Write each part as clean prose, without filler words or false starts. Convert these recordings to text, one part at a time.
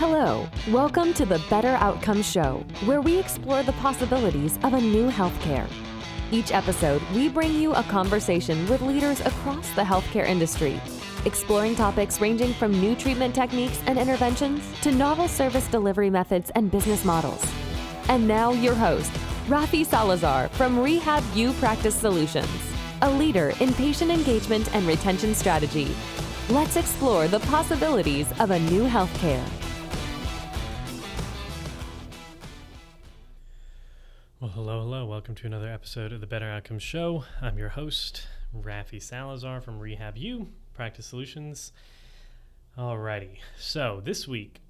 Hello, welcome to the Better Outcomes Show, where we explore the possibilities of a new healthcare. Each episode, we bring you a conversation with leaders across the healthcare industry, exploring topics ranging from new treatment techniques and interventions to novel service delivery methods and business models. And now your host, Rafi Salazar from Rehab Practice Solutions, a leader in patient engagement and retention strategy. Let's explore the possibilities of a new healthcare. Well, hello. Welcome to another episode of the Better Outcomes Show. I'm your host, Rafi Salazar from Rehab Practice Solutions. Alrighty, so this week,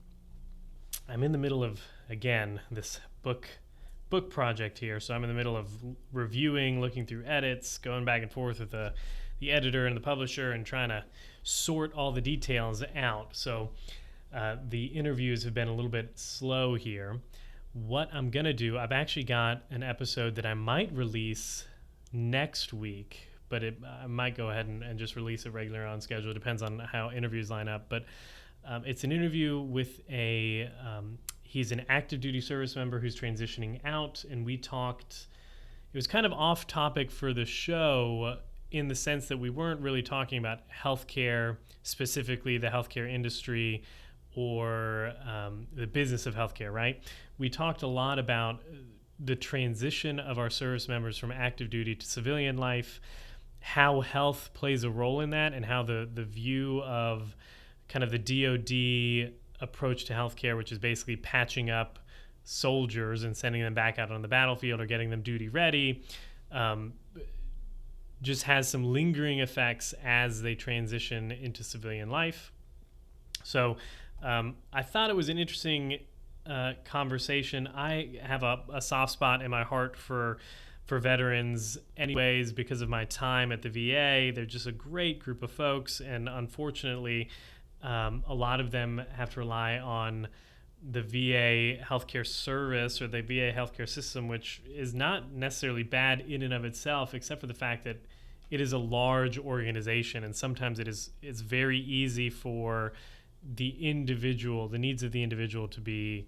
I'm in the middle of, again, this book project here. So I'm in the middle of reviewing, looking through edits, going back and forth with the editor and the publisher and trying to sort all the details out. So the interviews have been a little bit slow here. What I'm going to do, I've actually got an episode that I might release next week, but I might go ahead and just release it regular on schedule. It depends on how interviews line up. But it's an interview with he's an active duty service member who's transitioning out. And we talked, it was kind of off topic for the show in the sense that we weren't really talking about healthcare, specifically the healthcare industry or the business of healthcare, right? We talked a lot about the transition of our service members from active duty to civilian life, how health plays a role in that, and how the view of kind of the DoD approach to healthcare, which is basically patching up soldiers and sending them back out on the battlefield or getting them duty ready, just has some lingering effects as they transition into civilian life. So I thought it was an interesting conversation. I have a soft spot in my heart for veterans anyways because of my time at the VA. They're just a great group of folks, and unfortunately a lot of them have to rely on the VA healthcare service or the VA healthcare system, which is not necessarily bad in and of itself, except for the fact that it is a large organization, and sometimes it's very easy for the needs of the individual to be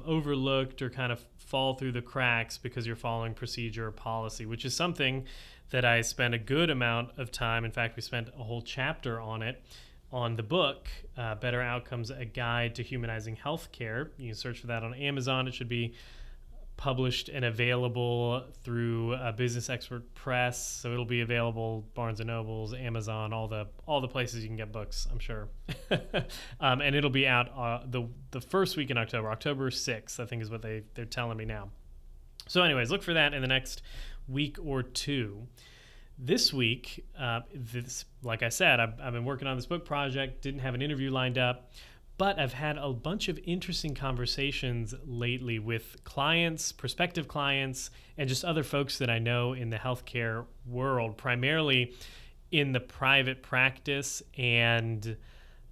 overlooked or kind of fall through the cracks because you're following procedure or policy, which is something that I spent a good amount of time. In fact, we spent a whole chapter on it on the book, Better Outcomes, A Guide to Humanizing Healthcare. You can search for that on Amazon. It should be published and available through Business Expert Press, so it'll be available Barnes and Nobles, Amazon, all the places you can get books, I'm sure. And it'll be out the first week in October 6th, I think is what they're telling me now. So anyways, look for that in the next week or two. This week, like I said, I've been working on this book project, didn't have an interview lined up, but I've had a bunch of interesting conversations lately with clients, prospective clients, and just other folks that I know in the healthcare world, primarily in the private practice and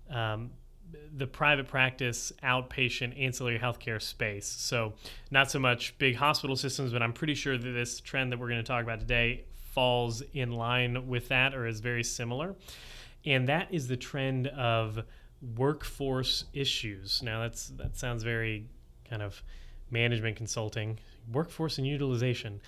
the private practice outpatient ancillary healthcare space. So not so much big hospital systems, but I'm pretty sure that this trend that we're going to talk about today falls in line with that or is very similar. And that is the trend of workforce issues. Now that sounds very kind of management consulting. Workforce and utilization.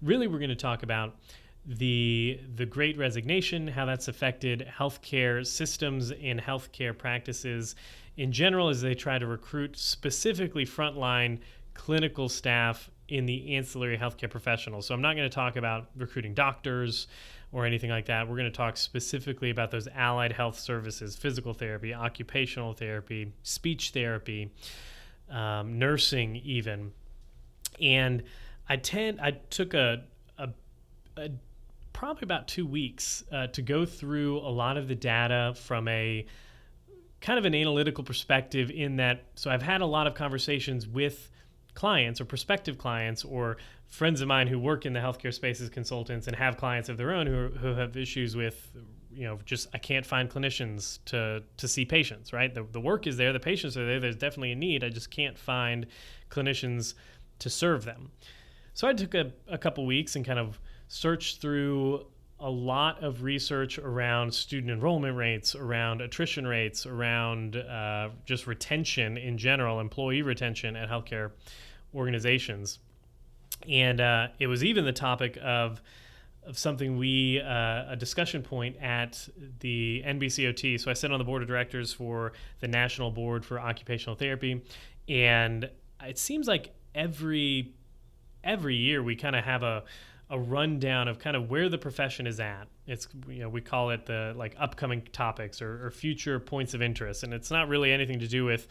Really, we're going to talk about the Great Resignation, how that's affected healthcare systems and healthcare practices in general as they try to recruit specifically frontline clinical staff in the ancillary healthcare professionals. So I'm not going to talk about recruiting doctors or anything like that. We're going to talk specifically about those allied health services, physical therapy, occupational therapy, speech therapy, nursing even. And I took probably about 2 weeks to go through a lot of the data from a kind of an analytical perspective in that. So I've had a lot of conversations with clients or prospective clients or friends of mine who work in the healthcare space as consultants and have clients of their own who have issues with, just I can't find clinicians to see patients, right? The work is there, the patients are there, there's definitely a need, I just can't find clinicians to serve them. So I took a couple weeks and kind of searched through a lot of research around student enrollment rates, around attrition rates, around just retention in general, employee retention at healthcare organizations. And it was even the topic of something a discussion point at the NBCOT. So I sit on the board of directors for the National Board for Occupational Therapy. And it seems like every year we kind of have a rundown of kind of where the profession is at. It's, we call it the like upcoming topics or future points of interest. And it's not really anything to do with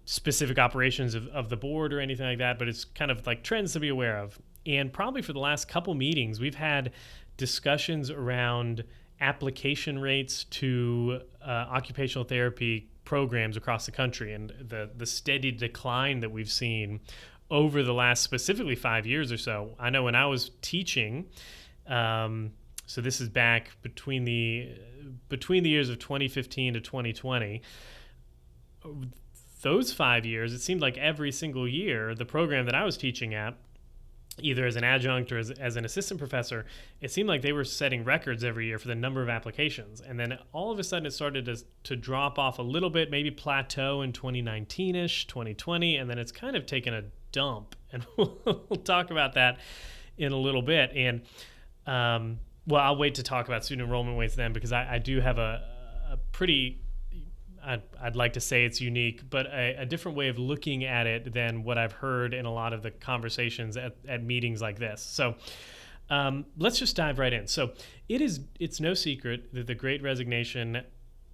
specific operations of the board or anything like that, but it's kind of like trends to be aware of. And probably for the last couple meetings, we've had discussions around application rates to occupational therapy programs across the country and the steady decline that we've seen over the last specifically 5 years or so. I know when I was teaching, so this is back between the years of 2015 to 2020, those 5 years, it seemed like every single year, the program that I was teaching at, either as an adjunct or as an assistant professor, it seemed like they were setting records every year for the number of applications. And then all of a sudden it started to drop off a little bit, maybe plateau in 2019-ish, 2020, and then it's kind of taken a dump. And we'll talk about that in a little bit. And well, I'll wait to talk about student enrollment rates then, because I do have a pretty... I'd like to say it's unique, but a different way of looking at it than what I've heard in a lot of the conversations at meetings like this. So let's just dive right in. So it's no secret that the Great Resignation,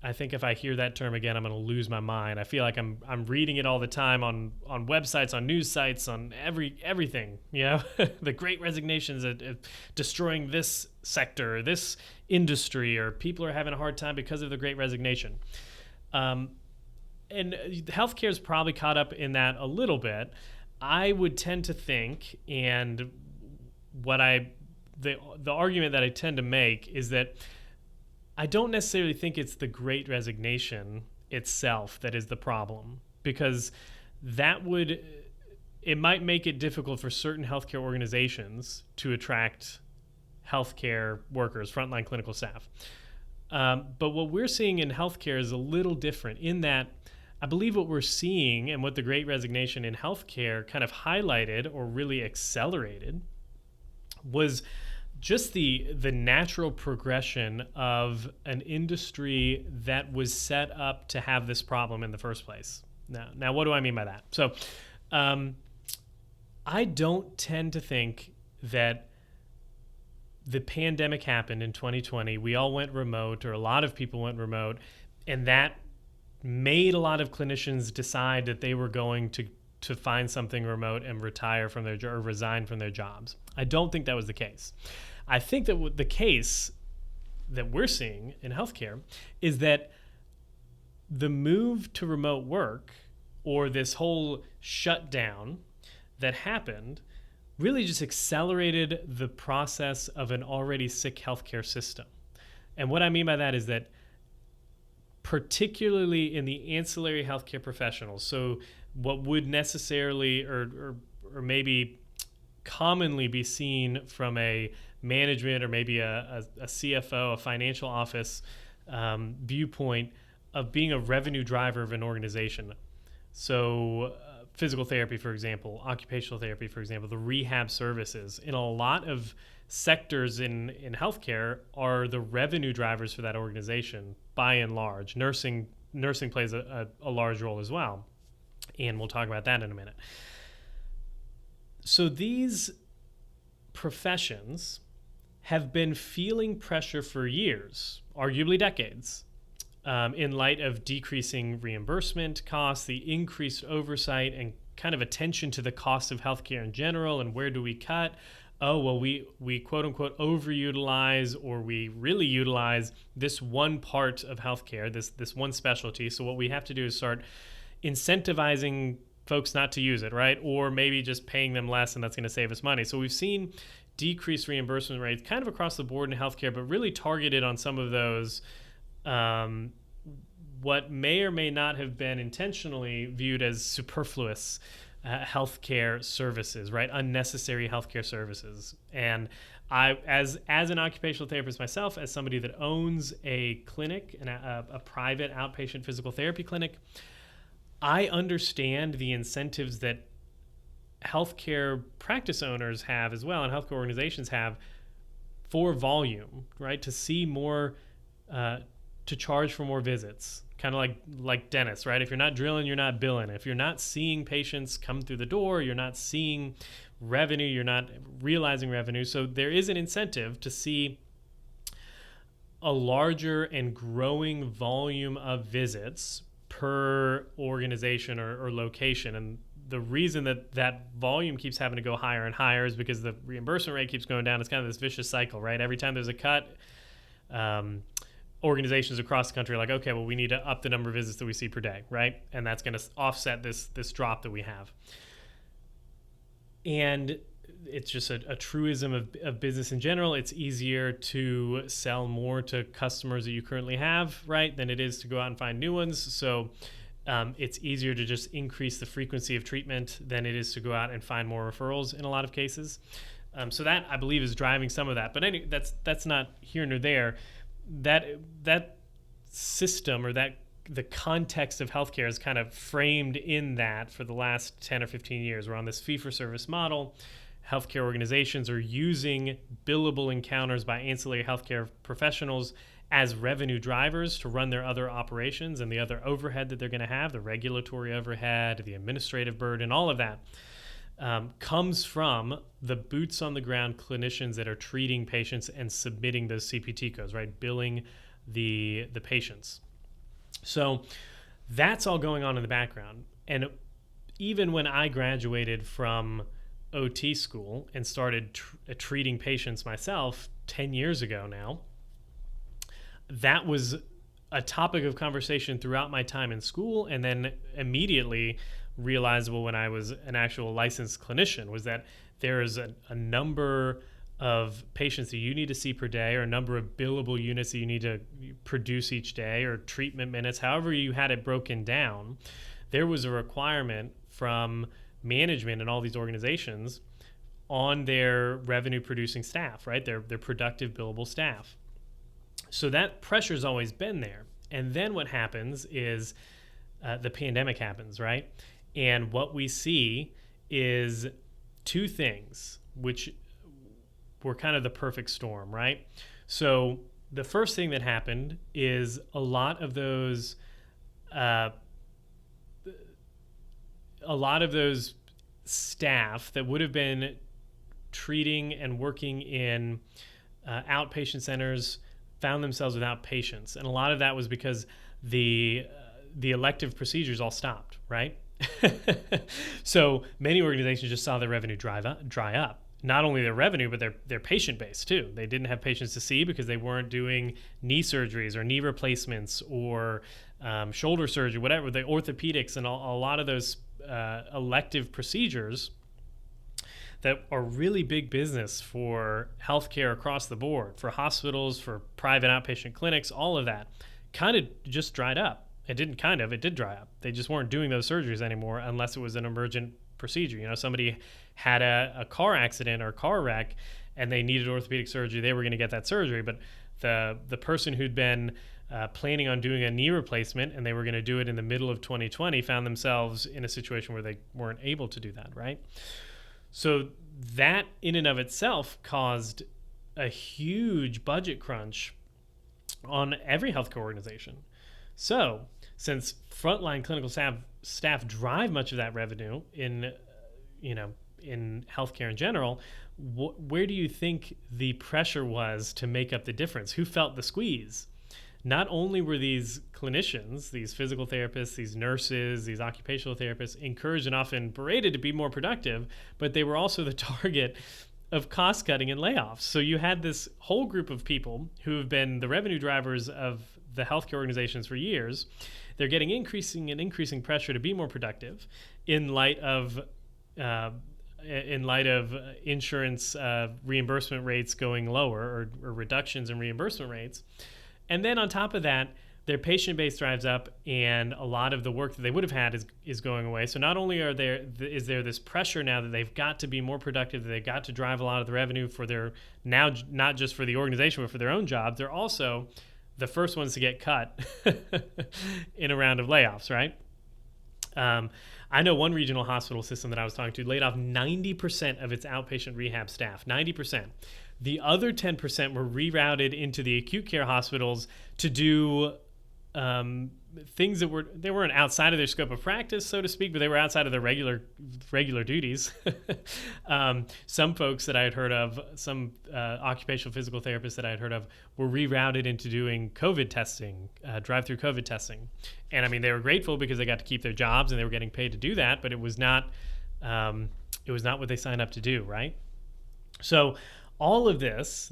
I think if I hear that term again, I'm going to lose my mind. I feel like I'm reading it all the time on websites, on news sites, on everything. The Great Resignation is destroying this sector, this industry, or people are having a hard time because of the Great Resignation. And healthcare is probably caught up in that a little bit. I would tend to think, and the argument that I tend to make is that I don't necessarily think it's the Great Resignation itself that is the problem, because it might make it difficult for certain healthcare organizations to attract healthcare workers, frontline clinical staff. But what we're seeing in healthcare is a little different in that I believe what we're seeing and what the Great Resignation in healthcare kind of highlighted or really accelerated was just the natural progression of an industry that was set up to have this problem in the first place. Now what do I mean by that? So I don't tend to think that the pandemic happened in 2020. We all went remote, or a lot of people went remote, and that made a lot of clinicians decide that they were going to find something remote and retire from their or resign from their jobs. I don't think that was the case. I think that the case that we're seeing in healthcare is that the move to remote work, or this whole shutdown that happened, really just accelerated the process of an already sick healthcare system. And what I mean by that is that particularly in the ancillary healthcare professionals, so what would necessarily or maybe commonly be seen from a management or maybe a CFO, a financial office viewpoint of being a revenue driver of an organization. So physical therapy, for example, occupational therapy, for example, the rehab services in a lot of sectors in healthcare are the revenue drivers for that organization by and large. Nursing plays a large role as well. And we'll talk about that in a minute. So these professions have been feeling pressure for years, arguably decades, in light of decreasing reimbursement costs, the increased oversight, and kind of attention to the cost of healthcare in general, and where do we cut? Oh, well, we quote-unquote overutilize, or we really utilize this one part of healthcare, this one specialty. So what we have to do is start incentivizing folks not to use it, right? Or maybe just paying them less, and that's going to save us money. So we've seen decreased reimbursement rates kind of across the board in healthcare, but really targeted on some of those what may or may not have been intentionally viewed as superfluous healthcare services, right? Unnecessary healthcare services. And I, as an occupational therapist myself, as somebody that owns a clinic, a private outpatient physical therapy clinic, I understand the incentives that healthcare practice owners have as well, and healthcare organizations have for volume, right? To see more, to charge for more visits, kind of like dentists, right? If you're not drilling, you're not billing. If you're not seeing patients come through the door, you're not seeing revenue, you're not realizing revenue. So there is an incentive to see a larger and growing volume of visits per organization or location. And the reason that volume keeps having to go higher and higher is because the reimbursement rate keeps going down. It's kind of this vicious cycle, right? Every time there's a cut, organizations across the country are like, okay, well, we need to up the number of visits that we see per day, right? And that's going to offset this drop that we have. And it's just a truism of business in general. It's easier to sell more to customers that you currently have, right, than it is to go out and find new ones. So it's easier to just increase the frequency of treatment than it is to go out and find more referrals in a lot of cases. So that, I believe, is driving some of that. But anyway, that's not here nor there. That system, or the context of healthcare is kind of framed in that for the last 10 or 15 years. We're on this fee-for-service model. Healthcare organizations are using billable encounters by ancillary healthcare professionals as revenue drivers to run their other operations and the other overhead that they're going to have, the regulatory overhead, the administrative burden, all of that comes from the boots on the ground clinicians that are treating patients and submitting those CPT codes, right? Billing the patients. So that's all going on in the background. And even when I graduated from OT school and started treating patients myself 10 years ago now, that was a topic of conversation throughout my time in school, and then immediately realizable when I was an actual licensed clinician, was that there is a number of patients that you need to see per day, or a number of billable units that you need to produce each day, or treatment minutes, however you had it broken down. There was a requirement from management in all these organizations on their revenue producing staff, right? Their productive billable staff. So that pressure's always been there. And then what happens is the pandemic happens, right? And what we see is two things, which were kind of the perfect storm, right? So the first thing that happened is a lot of those staff that would have been treating and working in outpatient centers found themselves without patients. And a lot of that was because the elective procedures all stopped, right? So many organizations just saw their revenue dry up. Not only their revenue, but their patient base too. They didn't have patients to see because they weren't doing knee surgeries or knee replacements or shoulder surgery, whatever, the orthopedics and a lot of those elective procedures that are really big business for healthcare across the board, for hospitals, for private outpatient clinics, all of that kind of just dried up. It did dry up. They just weren't doing those surgeries anymore unless it was an emergent procedure. You know, somebody had a car accident or a car wreck and they needed orthopedic surgery, they were going to get that surgery. But the person who'd been planning on doing a knee replacement and they were going to do it in the middle of 2020 found themselves in a situation where they weren't able to do that, right? So that in and of itself caused a huge budget crunch on every healthcare organization. So since frontline clinical staff drive much of that revenue in healthcare in general, where do you think the pressure was to make up the difference? Who felt the squeeze? Not only were these clinicians, these physical therapists, these nurses, these occupational therapists encouraged and often berated to be more productive, but they were also the target of cost cutting and layoffs. So you had this whole group of people who have been the revenue drivers of the healthcare organizations for years. They're getting increasing pressure to be more productive in light of insurance reimbursement rates going lower or reductions in reimbursement rates. And then on top of that, their patient base drives up, and a lot of the work that they would have had is going away. So not only is there this pressure now that they've got to be more productive, that they've got to drive a lot of the revenue for their, now not just for the organization but for their own jobs, they're also the first ones to get cut in a round of layoffs, right? I know one regional hospital system that I was talking to laid off 90% of its outpatient rehab staff. 90%. The other 10% were rerouted into the acute care hospitals to do things that weren't outside of their scope of practice, so to speak, but they were outside of their regular duties. Some folks that I had heard of, some occupational physical therapists that I had heard of, were rerouted into doing COVID testing, drive-through COVID testing. And I mean, they were grateful because they got to keep their jobs and they were getting paid to do that, but it was not what they signed up to do, right? So all of this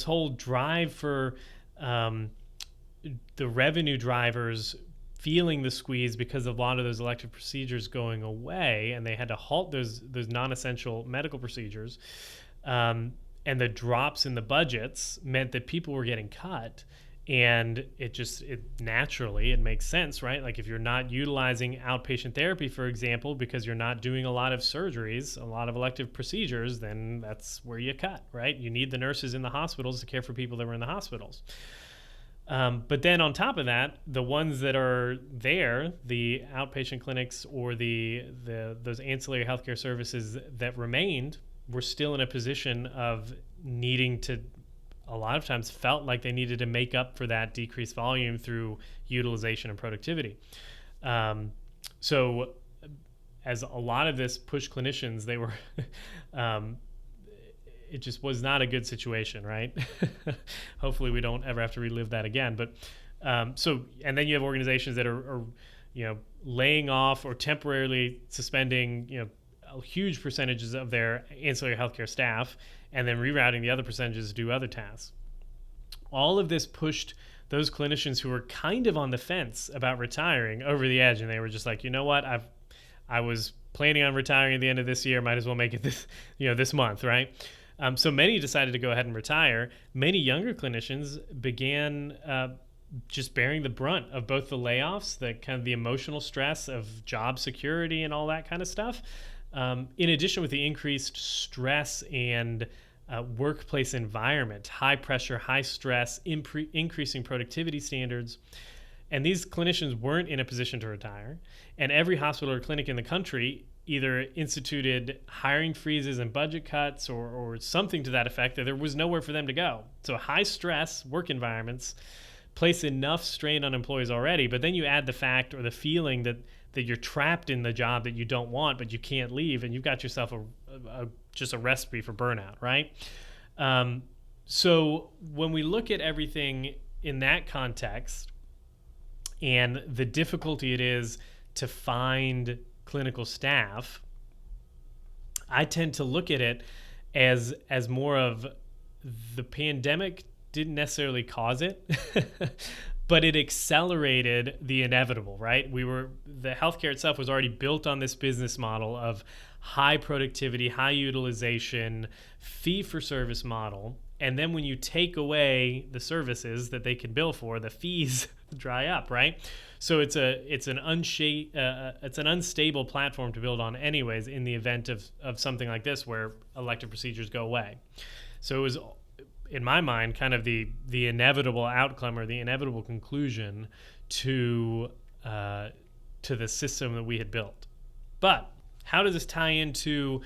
whole drive for the revenue drivers feeling the squeeze because of a lot of those elective procedures going away, and they had to halt those non-essential medical procedures, and the drops in the budgets meant that people were getting cut. And it naturally, it makes sense, right? Like if you're not utilizing outpatient therapy, for example, because you're not doing a lot of surgeries, a lot of elective procedures, then that's where you cut, right? You need the nurses in the hospitals to care for people that were in the hospitals. But then on top of that, the ones that are there, the outpatient clinics or those ancillary healthcare services that remained, were still in a position of needing to, a lot of times felt like they needed to make up for that decreased volume through utilization and productivity. So as a lot of this pushed clinicians, they were it just was not a good situation, right? Hopefully we don't ever have to relive that again. But and then you have organizations that are laying off or temporarily suspending huge percentages of their ancillary healthcare staff, and then rerouting the other percentages to do other tasks. All of this pushed those clinicians who were kind of on the fence about retiring over the edge, and they were just like, you know what, I was planning on retiring at the end of this year, might as well make it this month, right? So many decided to go ahead and retire. Many younger clinicians began just bearing the brunt of both the layoffs, the kind of the emotional stress of job security and all that kind of stuff, in addition with the increased stress and workplace environment, high pressure, high stress, increasing productivity standards. And these clinicians weren't in a position to retire. And every hospital or clinic in the country either instituted hiring freezes and budget cuts or something to that effect, that there was nowhere for them to go. So high stress work environments place enough strain on employees already, but then you add the fact or the feeling that you're trapped in the job that you don't want, but you can't leave, and you've got yourself just a recipe for burnout, right? So when we look at everything in that context and the difficulty it is to find clinical staff, I tend to look at it as more of the pandemic didn't necessarily cause it, but it accelerated the inevitable, right? The healthcare itself was already built on this business model of high productivity, high utilization, fee-for-service model. And then when you take away the services that they can bill for, the fees dry up, right? So it's an unstable platform to build on anyways in the event of something like this where elective procedures go away. So it was, in my mind, kind of the inevitable outcome or the inevitable conclusion to the system that we had built. But how does this tie into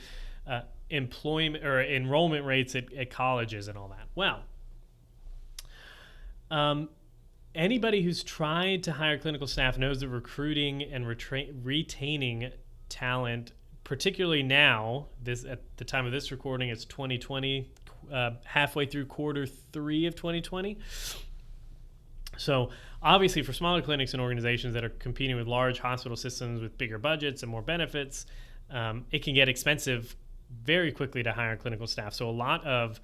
employment or enrollment rates at colleges and all that? Well, anybody who's tried to hire clinical staff knows that recruiting and retaining talent, particularly now, at the time of this recording, it's 2020, halfway through quarter 3 of 2020. So obviously for smaller clinics and organizations that are competing with large hospital systems with bigger budgets and more benefits, it can get expensive very quickly to hire clinical staff. So a lot of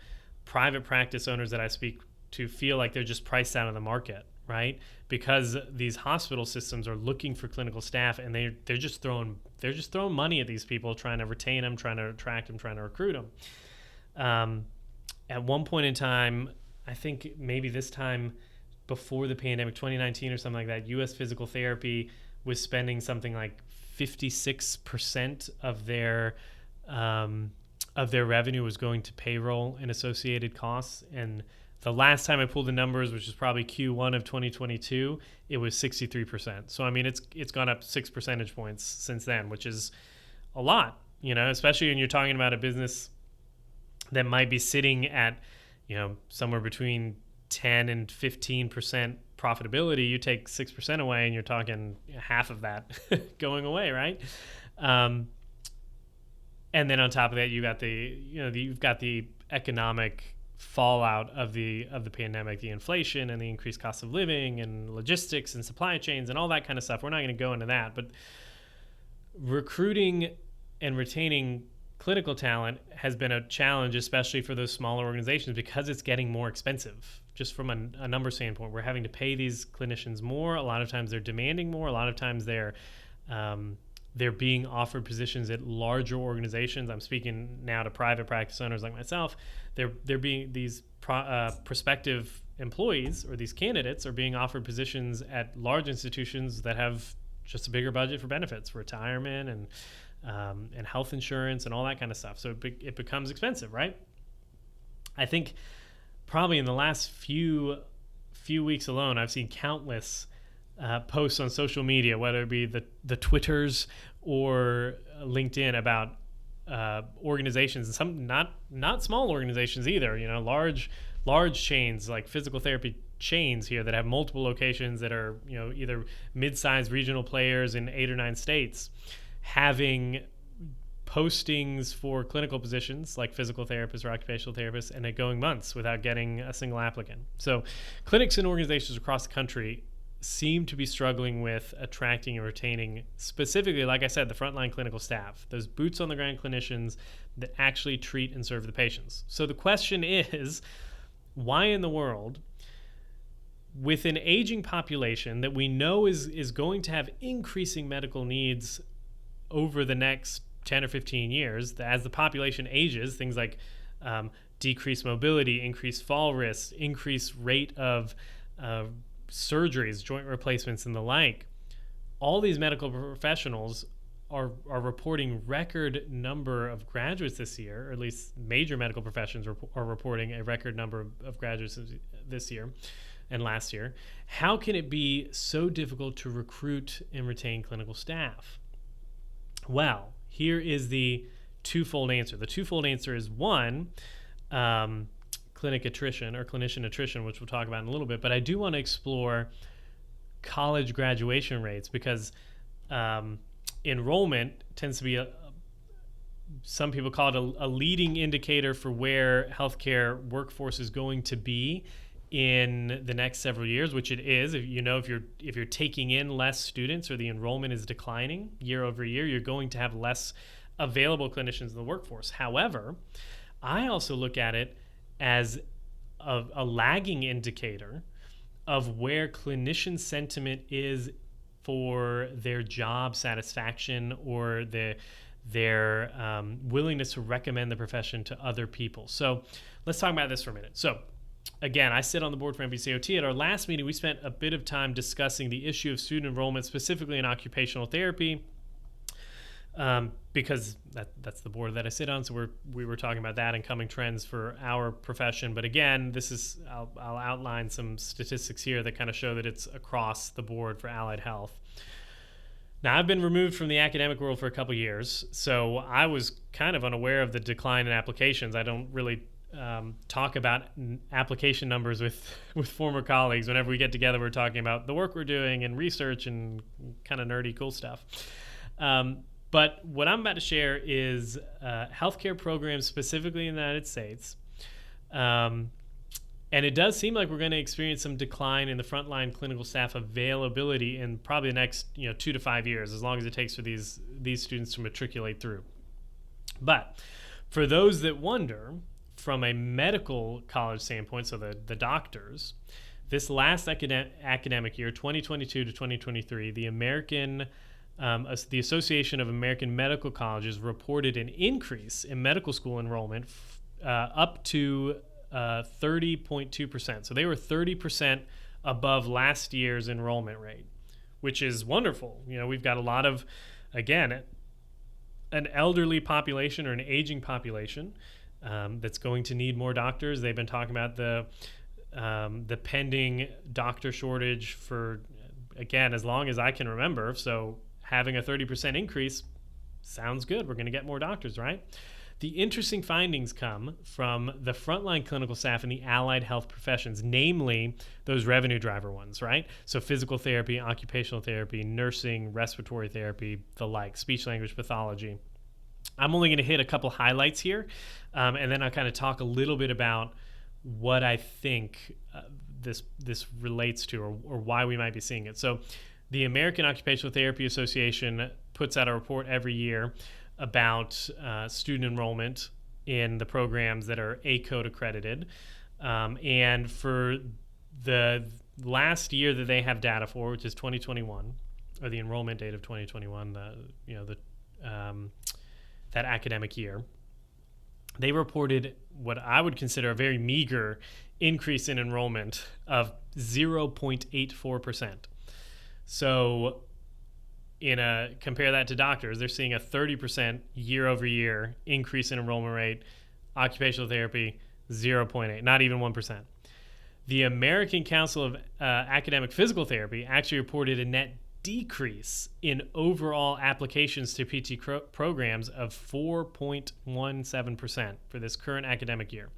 private practice owners that I speak to feel like they're just priced out of the market, right? Because these hospital systems are looking for clinical staff, and they're just throwing money at these people, trying to retain them, trying to attract them, trying to recruit them. At one point in time, I think maybe this time before the pandemic, 2019 or something like that, U.S. physical therapy was spending something like 56% of their revenue was going to payroll and associated costs. And the last time I pulled the numbers, which is probably Q1 of 2022, it was 63%. So I mean, it's gone up 6 percentage points since then, which is a lot, especially when you're talking about a business that might be sitting at, somewhere between 10 and 15% profitability. You take 6% away and you're talking half of that going away, right? And then on top of that, you've got the economic fallout of the pandemic, the inflation and the increased cost of living and logistics and supply chains and all that kind of stuff. We're not going to go into that, but recruiting and retaining clinical talent has been a challenge, especially for those smaller organizations, because it's getting more expensive. Just from a number standpoint, we're having to pay these clinicians more. A lot of times they're demanding more. A lot of times they're being offered positions at larger organizations. I'm speaking now to private practice owners like myself. They're being these prospective employees, or these candidates are being offered positions at large institutions that have just a bigger budget for benefits, retirement and health insurance and all that kind of stuff. So it becomes expensive, right? I think probably in the last few weeks alone, I've seen countless posts on social media, whether it be the Twitters or LinkedIn, about organizations, and some not small organizations either. Large chains like physical therapy chains here that have multiple locations that are either mid-sized regional players in 8 or 9 states, having postings for clinical positions like physical therapists or occupational therapists, and it going months without getting a single applicant. So clinics and organizations across the country seem to be struggling with attracting and retaining, specifically, like I said, the frontline clinical staff, those boots on the ground clinicians that actually treat and serve the patients. So the question is, why in the world, with an aging population that we know is going to have increasing medical needs over the next 10 or 15 years, as the population ages, things like decreased mobility, increased fall risk, increased rate of surgeries, joint replacements, and the like, all these medical professionals are reporting record number of graduates this year, or at least major medical professions are reporting a record number of graduates this year and last year. How can it be so difficult to recruit and retain clinical staff? Well, here is the twofold answer. The twofold answer is, one, clinic attrition or clinician attrition, which we'll talk about in a little bit. But I do want to explore college graduation rates, because enrollment tends to be some people call it a leading indicator for where healthcare workforce is going to be in the next several years, which it is. If you're taking in less students, or the enrollment is declining year over year, you're going to have less available clinicians in the workforce. However, I also look at it as a lagging indicator of where clinician sentiment is for their job satisfaction, or their willingness to recommend the profession to other people. So let's talk about this for a minute. So again, I sit on the board for MBCOT. At our last meeting, we spent a bit of time discussing the issue of student enrollment, specifically in occupational therapy, because that's the board that I sit on. So we were talking about that and coming trends for our profession. But again, I'll outline some statistics here that kind of show that it's across the board for allied health. Now, I've been removed from the academic world for a couple years, so I was kind of unaware of the decline in applications. I don't really talk about application numbers with former colleagues. Whenever we get together, we're talking about the work we're doing and research and kind of nerdy cool stuff. But what I'm about to share is healthcare programs specifically in the United States. And it does seem like we're going to experience some decline in the frontline clinical staff availability in probably the next 2 to 5 years, as long as it takes for these students to matriculate through. But for those that wonder, from a medical college standpoint, so the doctors, this last academic year, 2022 to 2023, the Association of American Medical Colleges reported an increase in medical school enrollment up to 30.2%. So they were 30% above last year's enrollment rate, which is wonderful. We've got a lot of, again, an elderly population or an aging population that's going to need more doctors. They've been talking about the pending doctor shortage for, again, as long as I can remember. So having a 30% increase sounds good. We're going to get more doctors, right? The interesting findings come from the frontline clinical staff and the allied health professions, namely those revenue driver ones, right? So physical therapy, occupational therapy, nursing, respiratory therapy, the like, speech language pathology. I'm only going to hit a couple highlights here, and then I'll kind of talk a little bit about what I think this relates to, or why we might be seeing it. So the American Occupational Therapy Association puts out a report every year about student enrollment in the programs that are ACODE accredited. And for the last year that they have data for, which is 2021, or the enrollment date of 2021, that academic year, they reported what I would consider a very meager increase in enrollment of 0.84%. So compare that to doctors, they're seeing a 30% year over year increase in enrollment rate. Occupational therapy, 0.8, not even 1%. The American Council of Academic Physical Therapy actually reported a net decrease in overall applications to PT programs of 4.17% for this current academic year.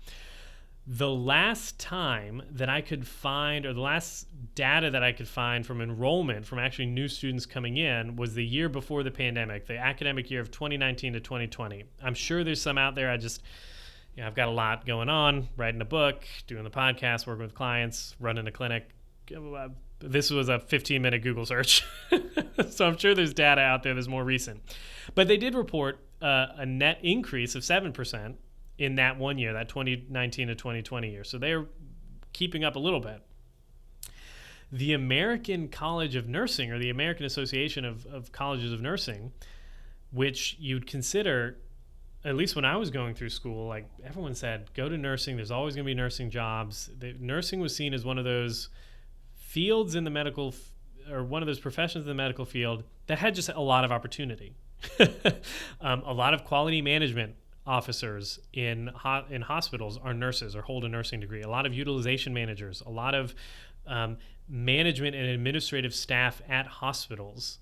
The last time that I could find, or the last data that I could find from enrollment, from actually new students coming in, was the year before the pandemic, the academic year of 2019 to 2020. I'm sure there's some out there. I've got a lot going on, writing a book, doing the podcast, working with clients, running a clinic. This was a 15-minute Google search. So I'm sure there's data out there that's more recent. But they did report a net increase of 7% in that one year, that 2019 to 2020 year. So they're keeping up a little bit. The American College of Nursing, or the American Association of Colleges of Nursing, which you'd consider, at least when I was going through school, like everyone said, go to nursing, there's always going to be nursing jobs. Nursing was seen as one of those fields in the medical, or one of those professions in the medical field that had just a lot of opportunity. A lot of quality management officers in hospitals are nurses or hold a nursing degree. A lot of utilization managers, a lot of management and administrative staff at hospitals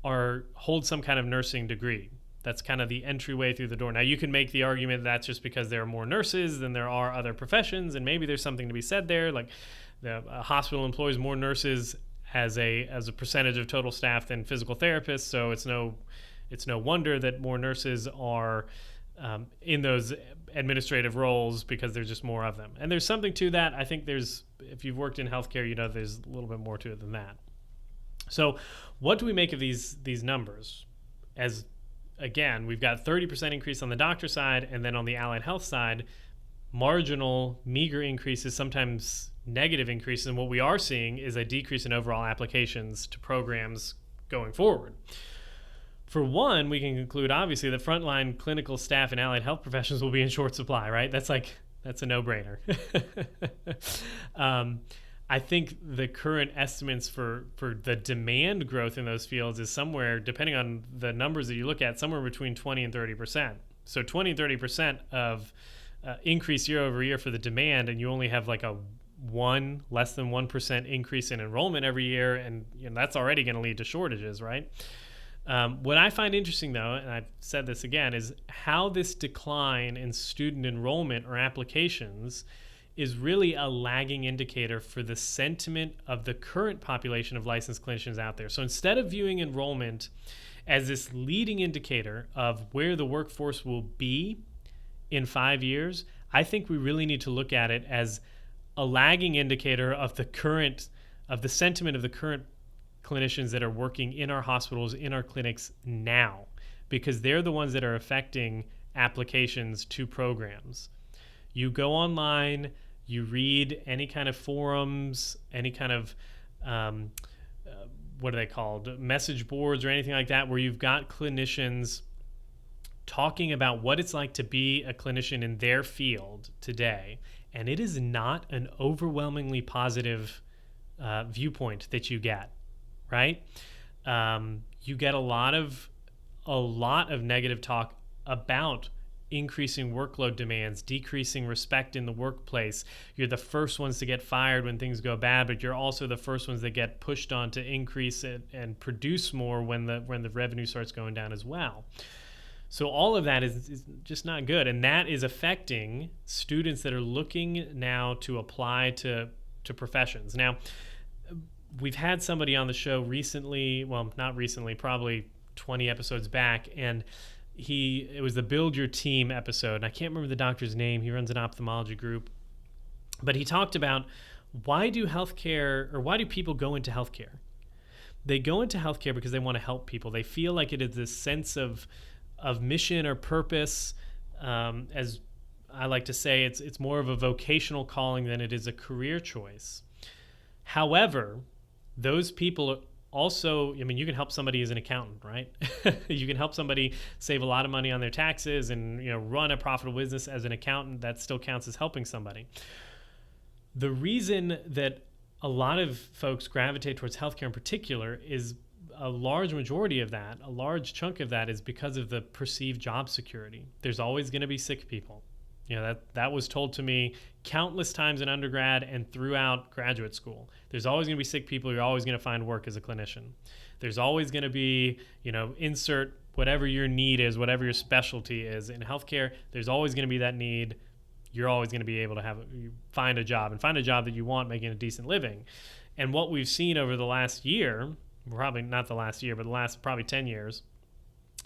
hold some kind of nursing degree. That's kind of the entryway through the door. Now, you can make the argument that's just because there are more nurses than there are other professions, and maybe there's something to be said there. Like the hospital employs more nurses as a percentage of total staff than physical therapists, so it's no wonder that more nurses are in those administrative roles because there's just more of them. And there's something to that. I think if you've worked in healthcare, there's a little bit more to it than that. So what do we make of these numbers? As again, we've got 30% increase on the doctor side, and then on the allied health side, marginal, meager increases, sometimes negative increases. And what we are seeing is a decrease in overall applications to programs going forward. For one, we can conclude, obviously, that frontline clinical staff and allied health professionals will be in short supply, right? That's a no-brainer. I think the current estimates for the demand growth in those fields is somewhere, depending on the numbers that you look at, somewhere between 20 and 30%. So 20 and 30% of increase year over year for the demand, and you only have like less than 1% increase in enrollment every year, and that's already going to lead to shortages, right? What I find interesting, though, and I've said this again, is how this decline in student enrollment or applications is really a lagging indicator for the sentiment of the current population of licensed clinicians out there. So instead of viewing enrollment as this leading indicator of where the workforce will be in 5 years, I think we really need to look at it as a lagging indicator of the sentiment of the current clinicians that are working in our hospitals, in our clinics now, because they're the ones that are affecting applications to programs. You go online, you read any kind of forums, any kind of, what are they called, message boards or anything like that, where you've got clinicians talking about what it's like to be a clinician in their field today. And it is not an overwhelmingly positive viewpoint that you get, right? You get a lot of negative talk about increasing workload demands, decreasing respect in the workplace. You're the first ones to get fired when things go bad, but you're also the first ones that get pushed on to increase it and produce more when the revenue starts going down as well. So all of that is just not good, and that is affecting students that are looking now to apply to professions. Now, we've had somebody on the show recently, well, not recently, probably 20 episodes back, and it was the Build Your Team episode, and I can't remember the doctor's name. He runs an ophthalmology group, but he talked about why do people go into healthcare? They go into healthcare because they want to help people. They feel like it is this sense of mission or purpose. As I like to say, it's more of a vocational calling than it is a career choice. However, those people also, I mean, you can help somebody as an accountant, right? You can help somebody save a lot of money on their taxes and run a profitable business as an accountant. That still counts as helping somebody. The reason that a lot of folks gravitate towards healthcare in particular is a large majority of that, a large chunk of that is because of the perceived job security. There's always going to be sick people. That was told to me countless times in undergrad and throughout graduate school. There's always going to be sick people. You're always going to find work as a clinician. There's always going to be, insert whatever your need is, whatever your specialty is in healthcare. There's always going to be that need. You're always going to be able to find a job that you want, making a decent living. And what we've seen over the last year, probably not the last year, but the last probably 10 years,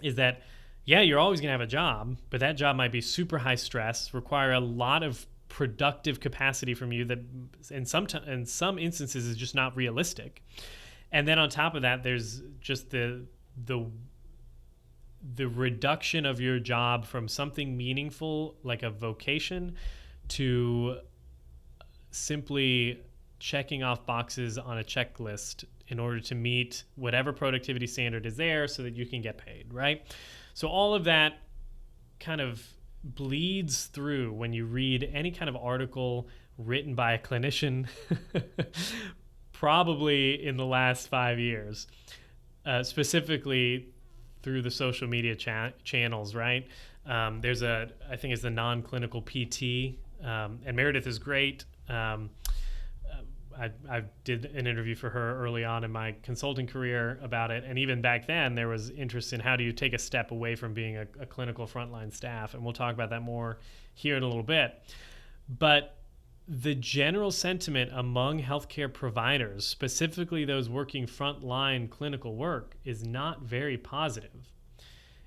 is that you're always going to have a job, but that job might be super high stress, require a lot of productive capacity from you that in some instances is just not realistic. And then on top of that, there's just the reduction of your job from something meaningful like a vocation to simply checking off boxes on a checklist in order to meet whatever productivity standard is there so that you can get paid, right? So all of that kind of bleeds through when you read any kind of article written by a clinician, probably in the last 5 years, specifically through the social media channels, right? I think it's the non-clinical PT, and Meredith is great. I did an interview for her early on in my consulting career about it. And even back then, there was interest in how do you take a step away from being a clinical frontline staff. And we'll talk about that more here in a little bit. But the general sentiment among healthcare providers, specifically those working frontline clinical work, is not very positive.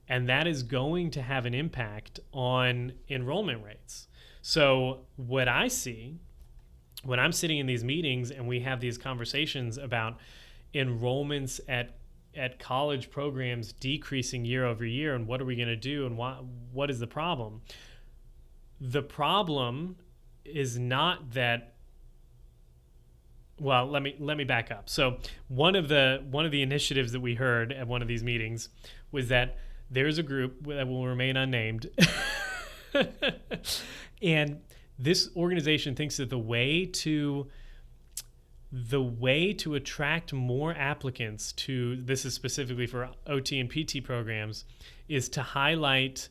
And that is going to have an impact on enrollment rates. So what I see when I'm sitting in these meetings and we have these conversations about enrollments at college programs decreasing year over year, and what are we going to do, and what is the problem? The problem is not that. Well, let me back up. So one of the initiatives that we heard at one of these meetings was that there's a group that will remain unnamed, and this organization thinks that the way to attract more applicants to, this is specifically for OT and PT programs, is to highlight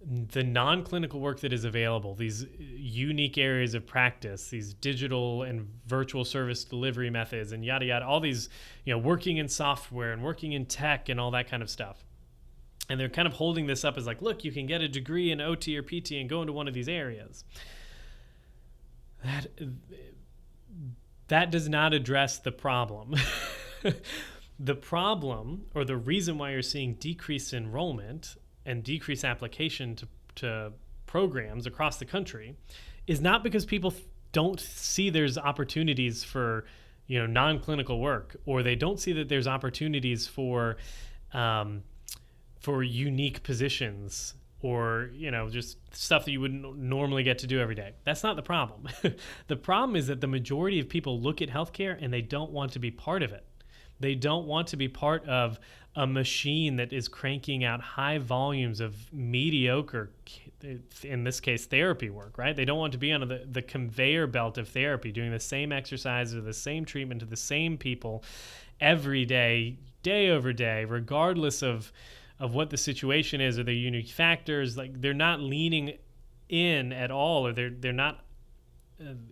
the non-clinical work that is available, these unique areas of practice, these digital and virtual service delivery methods and yada yada, all these, working in software and working in tech and all that kind of stuff. And they're kind of holding this up as like, look, you can get a degree in OT or PT and go into one of these areas. That does not address the problem. The problem, or the reason why you're seeing decreased enrollment and decreased application to programs across the country, is not because people don't see there's opportunities for non-clinical work, or they don't see that there's opportunities for unique positions, or just stuff that you wouldn't normally get to do every day. That's not the problem. The problem is that the majority of people look at healthcare and they don't want to be part of it. They don't want to be part of a machine that is cranking out high volumes of mediocre, in this case, therapy work, right? They don't want to be on the conveyor belt of therapy, doing the same exercises or the same treatment to the same people every day, day over day, regardless of what the situation is or the unique factors. Like, they're not leaning in at all, or they're not,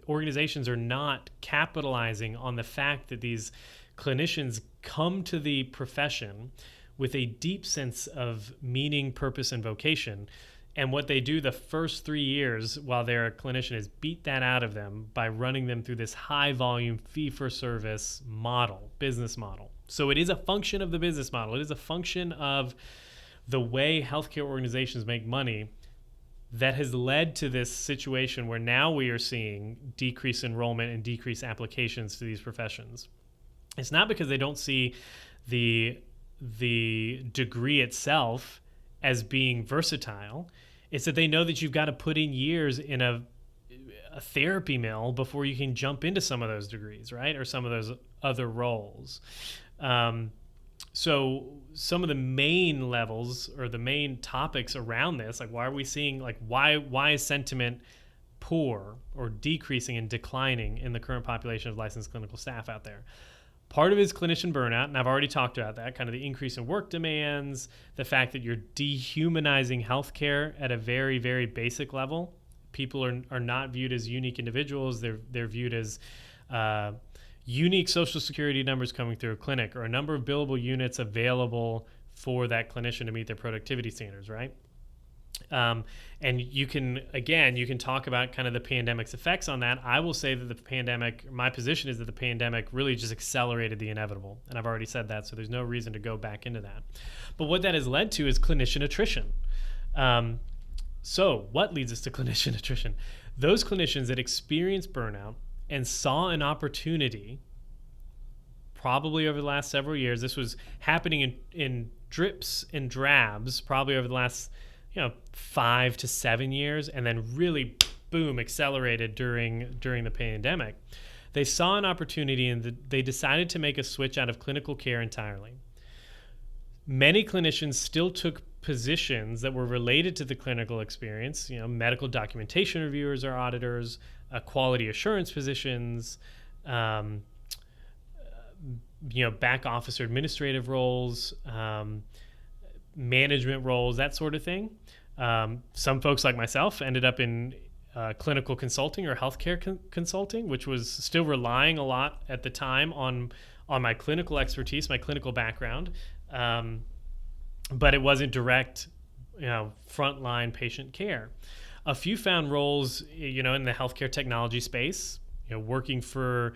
organizations are not capitalizing on the fact that these clinicians come to the profession with a deep sense of meaning, purpose, and vocation. And what they do the first 3 years while they're a clinician is beat that out of them by running them through this high volume fee-for-service model, business model. So it is a function of the business model. It is a function of the way healthcare organizations make money that has led to this situation where now we are seeing decreased enrollment and decreased applications to these professions. It's not because they don't see the degree itself as being versatile. It's that they know that you've got to put in years in a therapy mill before you can jump into some of those degrees, right? Or some of those other roles. So some of the main levels or the main topics around this, like why are we seeing, like why is sentiment poor or decreasing and declining in the current population of licensed clinical staff out there? Part of it is clinician burnout, and I've already talked about that, kind of the increase in work demands, the fact that you're dehumanizing healthcare at a very, very basic level. People are not viewed as unique individuals. They're viewed as unique social security numbers coming through a clinic, or a number of billable units available for that clinician to meet their productivity standards, right? And you can talk about kind of the pandemic's effects on that. I will say that my position is that the pandemic really just accelerated the inevitable. And I've already said that, so there's no reason to go back into that. But what that has led to is clinician attrition. So what leads us to clinician attrition? Those clinicians that experience burnout and saw an opportunity, probably over the last several years, this was happening in drips and drabs, probably over the last 5 to 7 years, and then really, boom, accelerated during the pandemic. They saw an opportunity and they decided to make a switch out of clinical care entirely. Many clinicians still took positions that were related to the clinical experience, medical documentation reviewers or auditors, quality assurance positions, back office or administrative roles, management roles, that sort of thing. Some folks like myself ended up in clinical consulting or healthcare consulting, which was still relying a lot at the time on my clinical expertise, my clinical background, but it wasn't direct, frontline patient care. A few found roles, in the healthcare technology space, working for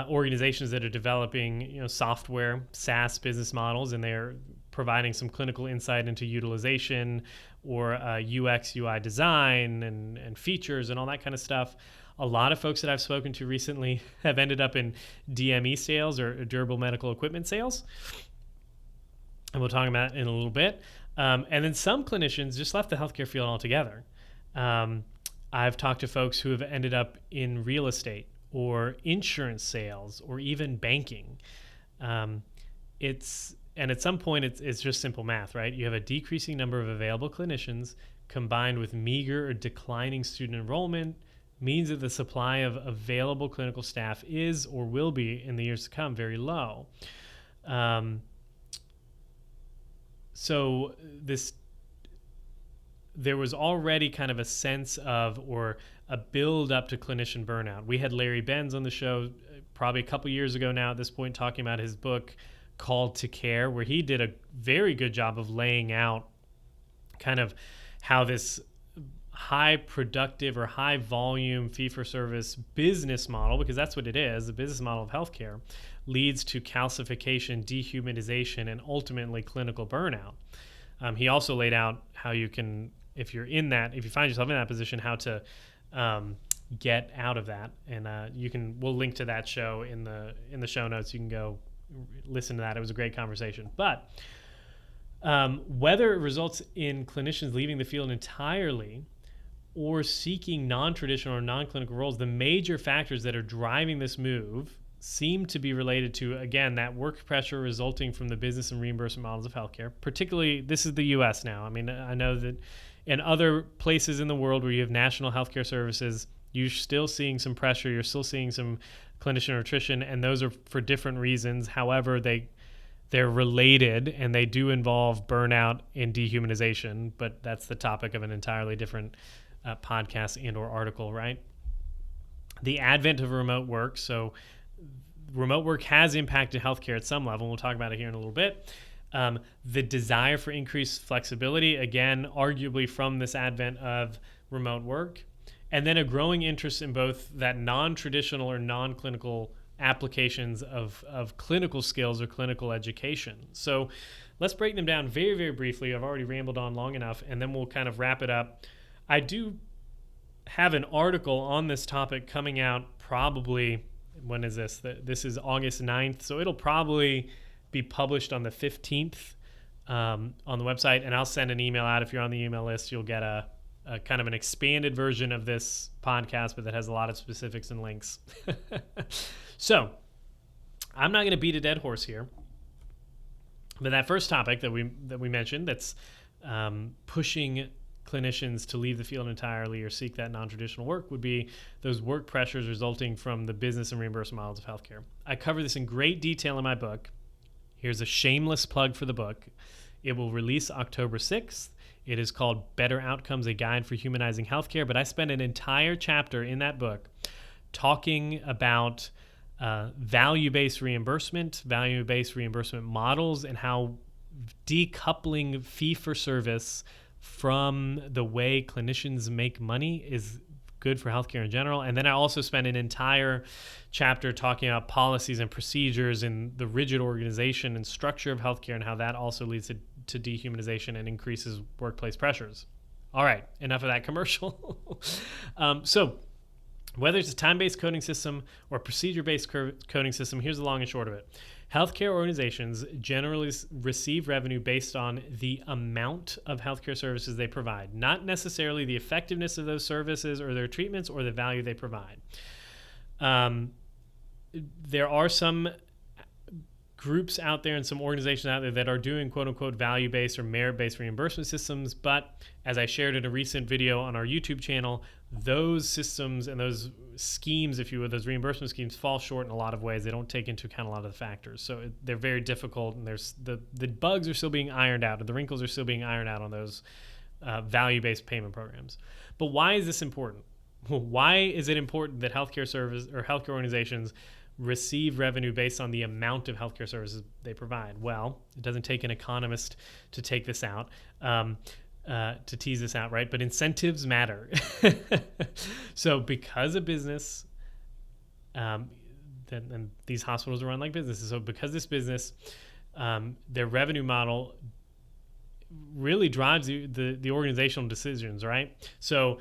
organizations that are developing, software, SaaS business models, and they're providing some clinical insight into utilization or UX, UI design and features and all that kind of stuff. A lot of folks that I've spoken to recently have ended up in DME sales or durable medical equipment sales. And we'll talk about that in a little bit. And then some clinicians just left the healthcare field altogether. I've talked to folks who have ended up in real estate or insurance sales or even banking. And at some point, it's just simple math, right? You have a decreasing number of available clinicians combined with meager or declining student enrollment means that the supply of available clinical staff is or will be in the years to come very low. So there was already kind of a sense of, or a build up to clinician burnout. We had Larry Benz on the show probably a couple years ago now at this point, talking about his book Called to Care, where he did a very good job of laying out kind of how this high productive or high volume fee-for-service business model, because that's what it is, the business model of healthcare, leads to calcification, dehumanization, and ultimately clinical burnout. He also laid out how you can, if you find yourself in that position, how to get out of that. And we'll link to that show in the show notes. You can go listen to that. It was a great conversation. But whether it results in clinicians leaving the field entirely or seeking non-traditional or non-clinical roles, the major factors that are driving this move seem to be related to, again, that work pressure resulting from the business and reimbursement models of healthcare. Particularly, this is the U.S. now. I mean, I know that in other places in the world where you have national healthcare services, you're still seeing some pressure. You're still seeing some clinician attrition, and those are for different reasons. However, they're related, and they do involve burnout and dehumanization, but that's the topic of an entirely different podcast and or article, right? The advent of remote work. So remote work has impacted healthcare at some level. We'll talk about it here in a little bit. The desire for increased flexibility, again, arguably from this advent of remote work. And then a growing interest in both that non-traditional or non-clinical applications of clinical skills or clinical education. So let's break them down very, very briefly. I've already rambled on long enough, and then we'll kind of wrap it up. I do have an article on this topic coming out probably, when is this? This is August 9th, so it'll probably be published on the 15th on the website, and I'll send an email out. If you're on the email list, you'll get a kind of an expanded version of this podcast, but that has a lot of specifics and links. So I'm not going to beat a dead horse here, but that first topic that we mentioned, that's pushing clinicians to leave the field entirely or seek that non-traditional work, would be those work pressures resulting from the business and reimbursement models of healthcare. I cover this in great detail in my book. Here's a shameless plug for the book. It will release October 6th. It is called Better Outcomes, A Guide for Humanizing Healthcare, but I spend an entire chapter in that book talking about value-based reimbursement models, and how decoupling fee-for-service from the way clinicians make money is good for healthcare in general. And then I also spend an entire chapter talking about policies and procedures and the rigid organization and structure of healthcare, and how that also leads to dehumanization and increases workplace pressures. All right, enough of that commercial. So whether it's a time-based coding system or a procedure-based coding system, here's the long and short of it. Healthcare organizations generally receive revenue based on the amount of healthcare services they provide, not necessarily the effectiveness of those services or their treatments or the value they provide. There are some groups out there and some organizations out there that are doing quote-unquote value-based or merit-based reimbursement systems, but as I shared in a recent video on our YouTube channel, those systems and those schemes, if you will, those reimbursement schemes fall short in a lot of ways. They don't take into account a lot of the factors. So they're very difficult, and there's the bugs are still being ironed out, or the wrinkles are still being ironed out on those value-based payment programs. But why is this important? Why is it important that healthcare service or healthcare organizations receive revenue based on the amount of healthcare services they provide? Well, it doesn't take an economist to take this out, to tease this out, right? But incentives matter. So because a business, and these hospitals are run like businesses, so because this business, their revenue model really drives the organizational decisions, right? So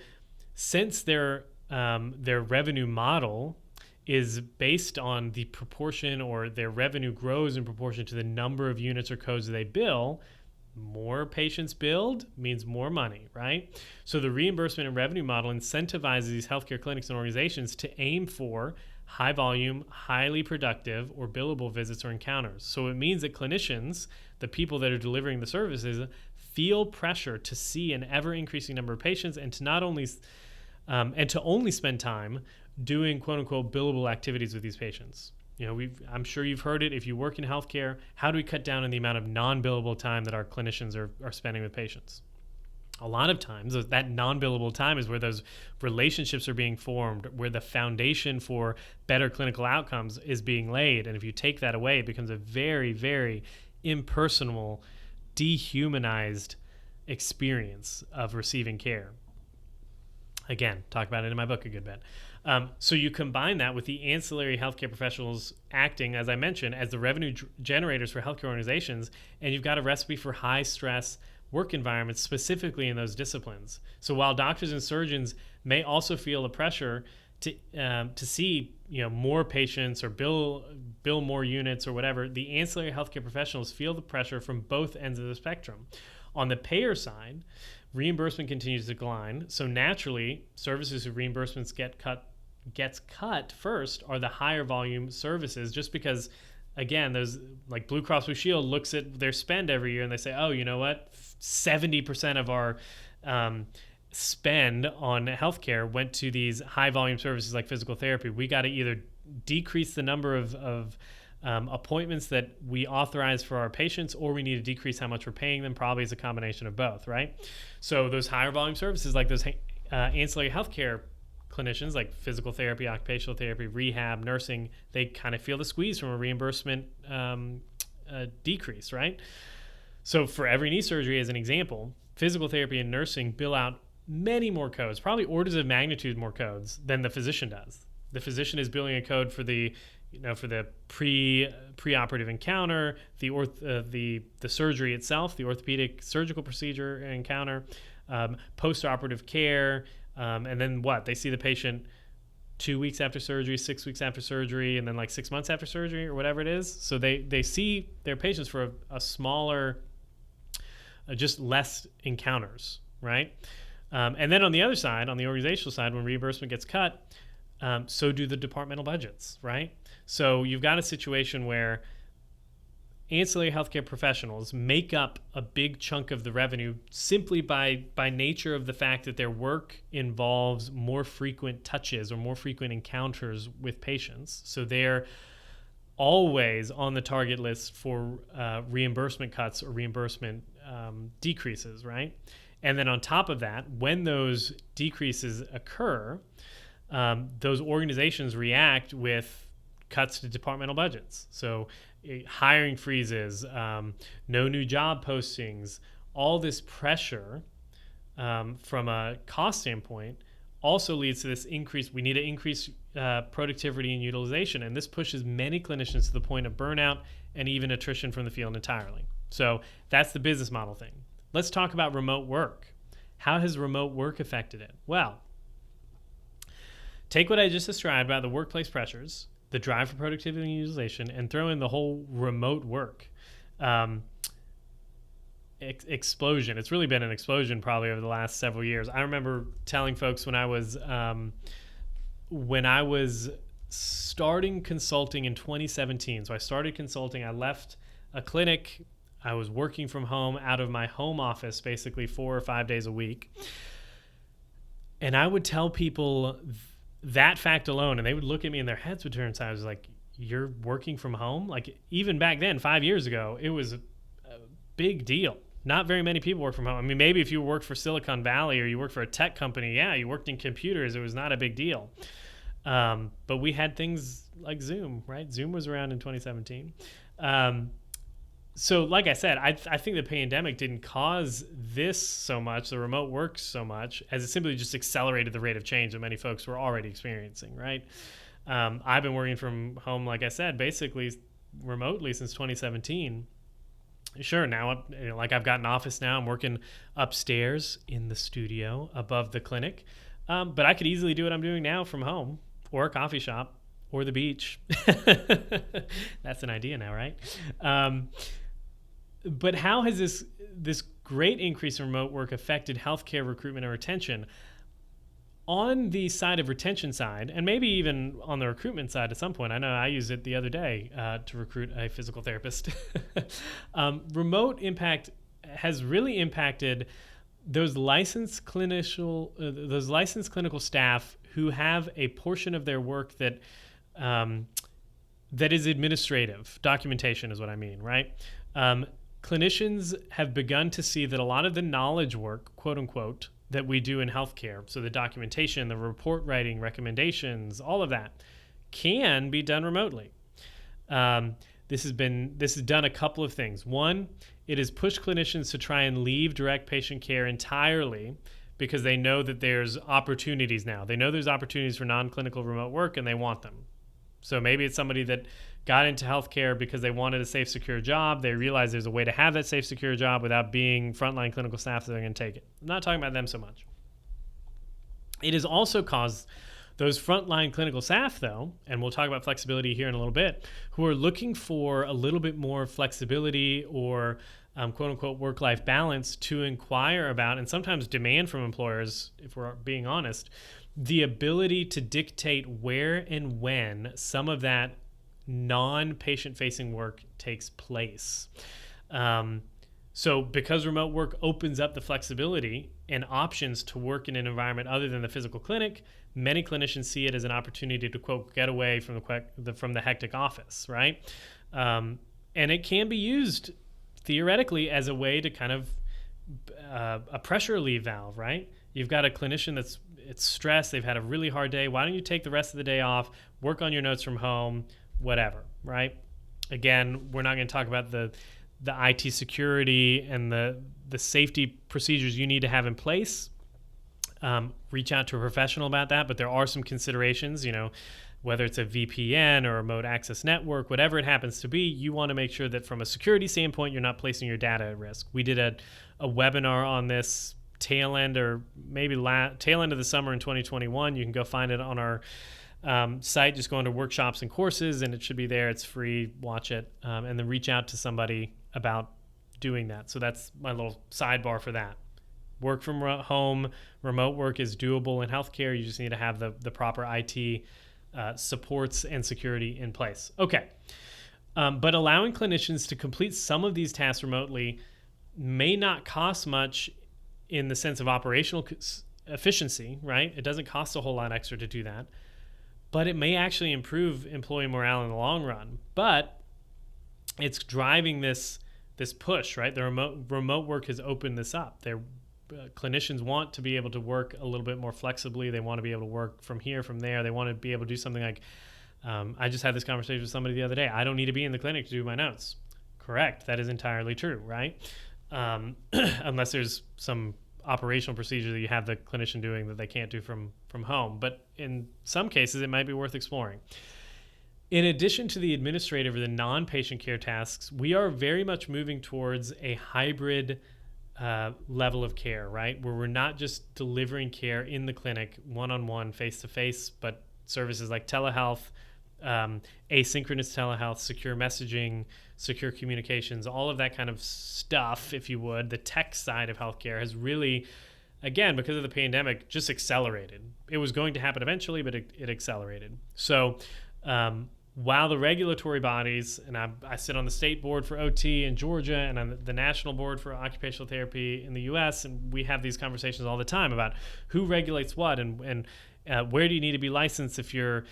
since their revenue model is based on the proportion, or their revenue grows in proportion to the number of units or codes they bill, more patients billed means more money, right? So the reimbursement and revenue model incentivizes these healthcare clinics and organizations to aim for high volume, highly productive, or billable visits or encounters. So it means that clinicians, the people that are delivering the services, feel pressure to see an ever increasing number of patients, and to not only and to only spend time doing quote unquote billable activities with these patients. You know, I'm sure you've heard it. If you work in healthcare, how do we cut down on the amount of non-billable time that our clinicians are spending with patients? A lot of times, that non-billable time is where those relationships are being formed, where the foundation for better clinical outcomes is being laid. And if you take that away, it becomes a very, very impersonal, dehumanized experience of receiving care. Again, talk about it in my book a good bit. So you combine that with the ancillary healthcare professionals acting, as I mentioned, as the revenue generators for healthcare organizations, and you've got a recipe for high-stress work environments, specifically in those disciplines. So while doctors and surgeons may also feel the pressure to see more patients or bill more units or whatever, the ancillary healthcare professionals feel the pressure from both ends of the spectrum. On the payer side, reimbursement continues to decline, so naturally, services whose reimbursements get cut gets cut first are the higher volume services, just because, again, those like Blue Cross Blue Shield looks at their spend every year and they say, oh, you know what, 70% of our spend on healthcare went to these high volume services like physical therapy. We got to either decrease the number of appointments that we authorize for our patients, or we need to decrease how much we're paying them. Probably is a combination of both, right? So those higher volume services, like those ancillary healthcare clinicians, like physical therapy, occupational therapy, rehab, nursing, they kind of feel the squeeze from a reimbursement decrease, right? So for every knee surgery, as an example, physical therapy and nursing bill out many more codes, probably orders of magnitude more codes than the physician does. The physician is billing a code for the preoperative encounter, the surgery itself, the orthopedic surgical procedure encounter, post-operative care, and then what? They see the patient 2 weeks after surgery, 6 weeks after surgery, and then like 6 months after surgery or whatever it is. So they see their patients for a smaller, just less encounters, right? And then on the other side, on the organizational side, when reimbursement gets cut, so do the departmental budgets, right? So you've got a situation where ancillary healthcare professionals make up a big chunk of the revenue simply by nature of the fact that their work involves more frequent touches or more frequent encounters with patients. So they're always on the target list for reimbursement cuts or reimbursement decreases, right? And then on top of that, when those decreases occur, those organizations react with cuts to departmental budgets. So hiring freezes, no new job postings, all this pressure from a cost standpoint also leads to this increase. We need to increase productivity and utilization. And this pushes many clinicians to the point of burnout and even attrition from the field entirely. So that's the business model thing. Let's talk about remote work. How has remote work affected it? Well, take what I just described about the workplace pressures, the drive for productivity and utilization, and throw in the whole remote work explosion. It's really been an explosion probably over the last several years. I remember telling folks when I was starting consulting in 2017. So I started consulting. I left a clinic. I was working from home out of my home office basically 4 or 5 days a week. And I would tell people that fact alone, and they would look at me and their heads would turn sideways like, you're working from home? Like, even back then, 5 years ago, it was a big deal. Not very many people work from home. I mean, maybe if you worked for Silicon Valley or you worked for a tech company, yeah, you worked in computers, it was not a big deal. But we had things like Zoom, right? Zoom was around in 2017. So like I said, I think the pandemic didn't cause this so much, the remote work so much, as it simply just accelerated the rate of change that many folks were already experiencing, right? I've been working from home, like I said, basically remotely since 2017. Sure, now like I've got an office now. I'm working upstairs in the studio above the clinic, but I could easily do what I'm doing now from home or a coffee shop or the beach. That's an idea now, right? But how has this great increase in remote work affected healthcare recruitment and retention? On the side of retention side, and maybe even on the recruitment side at some point, I know I used it the other day to recruit a physical therapist. Remote impact has really impacted those licensed clinical staff who have a portion of their work that is administrative. Documentation is what I mean, right? Clinicians have begun to see that a lot of the knowledge work, quote unquote, that we do in healthcare, so the documentation, the report writing, recommendations, all of that can be done remotely. This has done a couple of things. One, it has pushed clinicians to try and leave direct patient care entirely because they know that there's opportunities now. They know there's opportunities for non-clinical remote work and they want them. So maybe it's somebody that got into healthcare because they wanted a safe, secure job. They realize there's a way to have that safe, secure job without being frontline clinical staff, so they're going to take it. I'm not talking about them so much. It has also caused those frontline clinical staff, though, and we'll talk about flexibility here in a little bit, who are looking for a little bit more flexibility or quote-unquote work-life balance to inquire about and sometimes demand from employers, if we're being honest, the ability to dictate where and when some of that non-patient facing work takes place. So because remote work opens up the flexibility and options to work in an environment other than the physical clinic, many clinicians see it as an opportunity to, quote, get away from the hectic office, right? And it can be used theoretically as a way to kind of a pressure relief valve, right? You've got a clinician it's stressed, they've had a really hard day. Why don't you take the rest of the day off, work on your notes from home, whatever, right? Again, we're not going to talk about the IT security and the safety procedures you need to have in place. Reach out to a professional about that, but there are some considerations, whether it's a VPN or a remote access network, whatever it happens to be, you want to make sure that from a security standpoint, you're not placing your data at risk. We did a webinar on this tail end of the summer in 2021. You can go find it on our site. Just go into workshops and courses, and it should be there. It's free. Watch it, and then reach out to somebody about doing that. So that's my little sidebar for that. Work from home, remote work is doable in healthcare. You just need to have the proper IT supports and security in place. Okay. But allowing clinicians to complete some of these tasks remotely may not cost much in the sense of operational efficiency, right? It doesn't cost a whole lot extra to do that, but it may actually improve employee morale in the long run. But it's driving this push, right? The remote work has opened this up. Clinicians want to be able to work a little bit more flexibly. They want to be able to work from here, from there. They want to be able to do something like, I just had this conversation with somebody the other day. I don't need to be in the clinic to do my notes. Correct. That is entirely true, right? Unless there's some operational procedure that you have the clinician doing that they can't do from home. But in some cases, it might be worth exploring. In addition to the administrative or the non-patient care tasks, we are very much moving towards a hybrid level of care, right? Where we're not just delivering care in the clinic, one-on-one, face-to-face, but services like telehealth, asynchronous telehealth, secure messaging, secure communications, all of that kind of stuff, if you would. The tech side of healthcare has really, again, because of the pandemic, just accelerated. It was going to happen eventually, but it accelerated. So while the regulatory bodies, and I sit on the state board for OT in Georgia and on the national board for occupational therapy in the US, and we have these conversations all the time about who regulates what and where do you need to be licensed if you're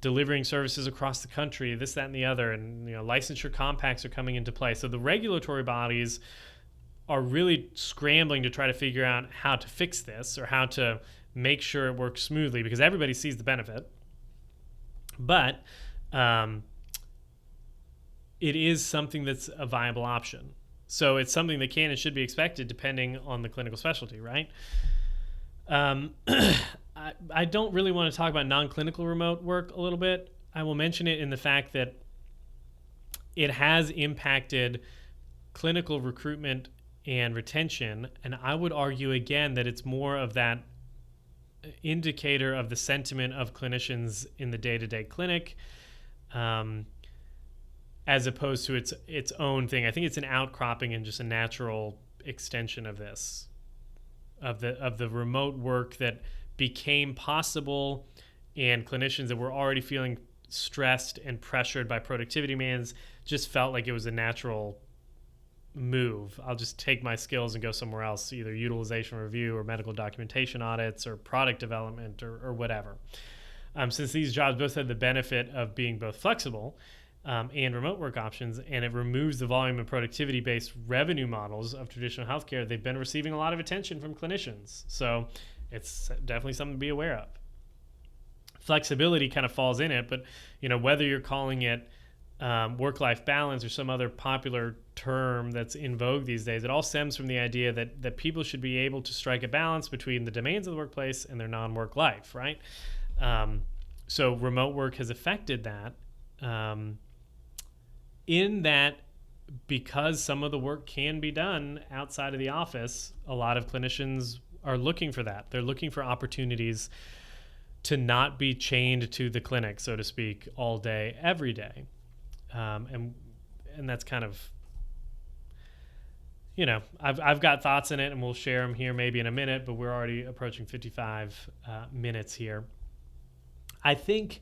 delivering services across the country, this, that, and the other, and licensure compacts are coming into play. So the regulatory bodies are really scrambling to try to figure out how to fix this or how to make sure it works smoothly, because everybody sees the benefit. But it is something that's a viable option. So it's something that can and should be expected depending on the clinical specialty, right? I don't really want to talk about non-clinical remote work a little bit. I will mention it in the fact that it has impacted clinical recruitment and retention, and I would argue again that it's more of that indicator of the sentiment of clinicians in the day-to-day clinic, as opposed to its own thing. I think it's an outcropping and just a natural extension of this, of the remote work that became possible, and clinicians that were already feeling stressed and pressured by productivity demands just felt like it was a natural move. I'll just take my skills and go somewhere else, either utilization review or medical documentation audits or product development or whatever. Since these jobs both have the benefit of being both flexible and remote work options, and it removes the volume and productivity-based revenue models of traditional healthcare, they've been receiving a lot of attention from clinicians. So it's definitely something to be aware of. Flexibility kind of falls in it, but whether you're calling it work-life balance or some other popular term that's in vogue these days, it all stems from the idea that people should be able to strike a balance between the demands of the workplace and their non-work life, right? So remote work has affected that, in that because some of the work can be done outside of the office, a lot of clinicians are looking for that. They're looking for opportunities to not be chained to the clinic, so to speak, all day, every day. And that's kind of, I've got thoughts in it, and we'll share them here maybe in a minute, but we're already approaching 55 minutes here. I think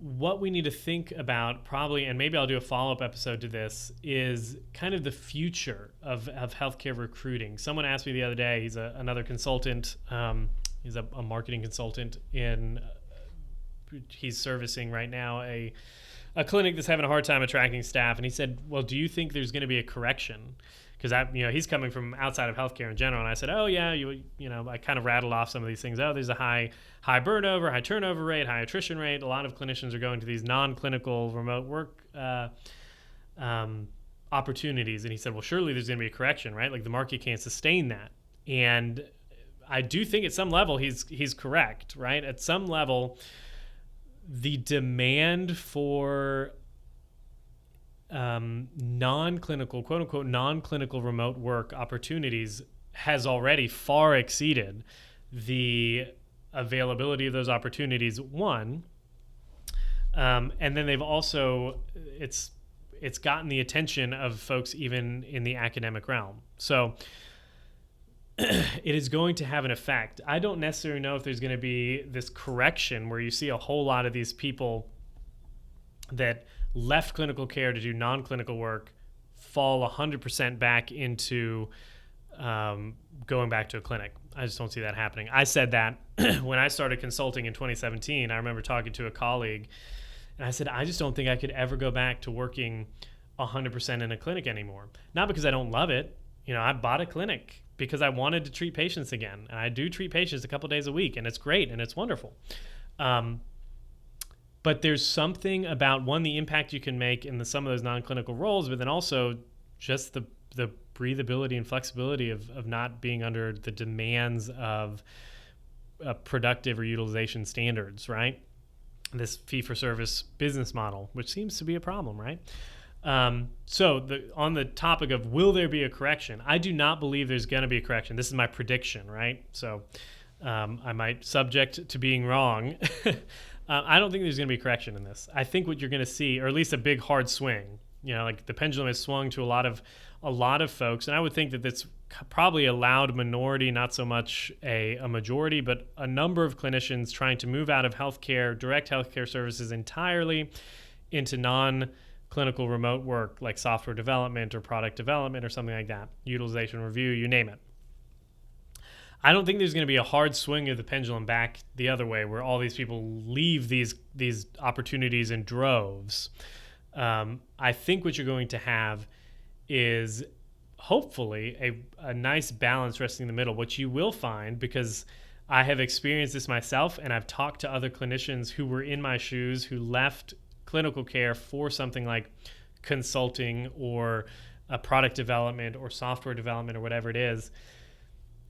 what we need to think about probably, and maybe I'll do a follow-up episode to this, is kind of the future of healthcare recruiting. Someone asked me the other day, he's another consultant, he's a marketing consultant he's servicing right now a clinic that's having a hard time attracting staff. And he said, well, do you think there's going to be a correction? Because he's coming from outside of healthcare in general. And I said, oh yeah, I kind of rattled off some of these things. Oh, there's a high burnover, high turnover rate, high attrition rate. A lot of clinicians are going to these non-clinical remote work opportunities. And he said, well, surely there's going to be a correction, right? Like the market can't sustain that. And I do think at some level he's correct, right? At some level, the demand for non-clinical, quote unquote, non-clinical remote work opportunities has already far exceeded the availability of those opportunities, one. And then they've also, it's gotten the attention of folks even in the academic realm. So it is going to have an effect. I don't necessarily know if there's going to be this correction where you see a whole lot of these people that left clinical care to do non-clinical work fall 100% back into going back to a clinic. I just don't see that happening. I said that when I started consulting in 2017. I remember talking to a colleague, and I said, I just don't think I could ever go back to working 100% in a clinic anymore. Not because I don't love it. I bought a clinic because I wanted to treat patients again. And I do treat patients a couple days a week, and it's great and it's wonderful. But there's something about, one, the impact you can make in some of those non-clinical roles, but then also just the breathability and flexibility of not being under the demands of productive or utilization standards, right? This fee-for-service business model, which seems to be a problem, right? So on the topic of will there be a correction, I do not believe there's going to be a correction. This is my prediction, right? So I might subject to being wrong. I don't think there's going to be a correction in this. I think what you're going to see, or at least a big hard swing, like the pendulum has swung to a lot of folks, and I would think that that's probably a loud minority, not so much a majority, but a number of clinicians trying to move out of healthcare, direct healthcare services entirely into non-clinical remote work like software development or product development or something like that, utilization review, you name it. I don't think there's going to be a hard swing of the pendulum back the other way where all these people leave these opportunities in droves. I think what you're going to have is hopefully a nice balance resting in the middle. What you will find, because I have experienced this myself and I've talked to other clinicians who were in my shoes, who left clinical care for something like consulting or a product development or software development or whatever it is.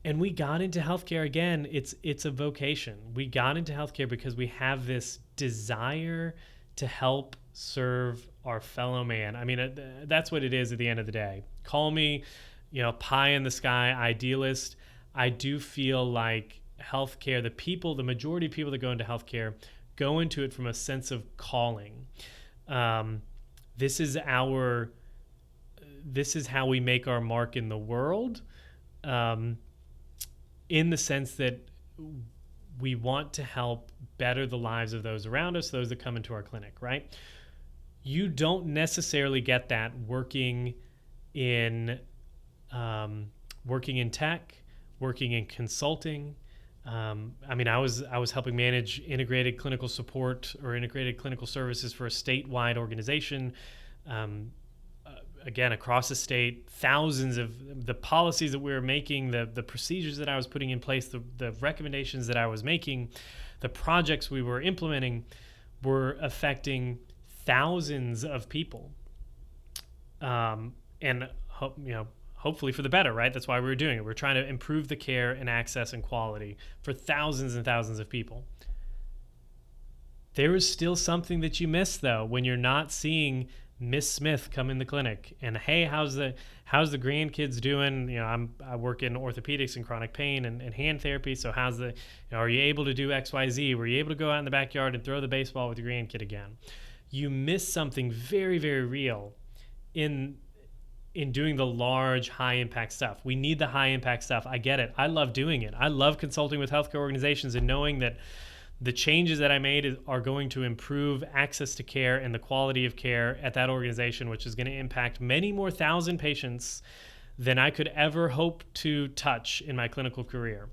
And we got into healthcare again. It's a vocation. We got into healthcare because we have this desire to help serve our fellow man. I mean, that's what it is at the end of the day. Call me, pie in the sky idealist. I do feel like healthcare, the majority of people that go into healthcare go into it from a sense of calling. This is how we make our mark in the world. In the sense that we want to help better the lives of those around us, those that come into our clinic, right? You don't necessarily get that working in tech, working in consulting. I was helping manage integrated clinical support or integrated clinical services for a statewide organization. Again, across the state, thousands of the policies that we were making, the procedures that I was putting in place, the recommendations that I was making, the projects we were implementing were affecting thousands of people. And hopefully for the better, right? That's why we were doing it. We're trying to improve the care and access and quality for thousands and thousands of people. There is still something that you miss, though, when you're not seeing Miss Smith come in the clinic and, hey, how's the grandkids doing? I work in orthopedics and chronic pain and hand therapy. So are you able to do XYZ? Were you able to go out in the backyard and throw the baseball with your grandkid again? You miss something very, very real in in doing the large, high impact stuff. We need the high impact stuff. I get it. I love doing it. I love consulting with healthcare organizations and knowing that the changes that I made are going to improve access to care and the quality of care at that organization, which is going to impact many more thousand patients than I could ever hope to touch in my clinical career.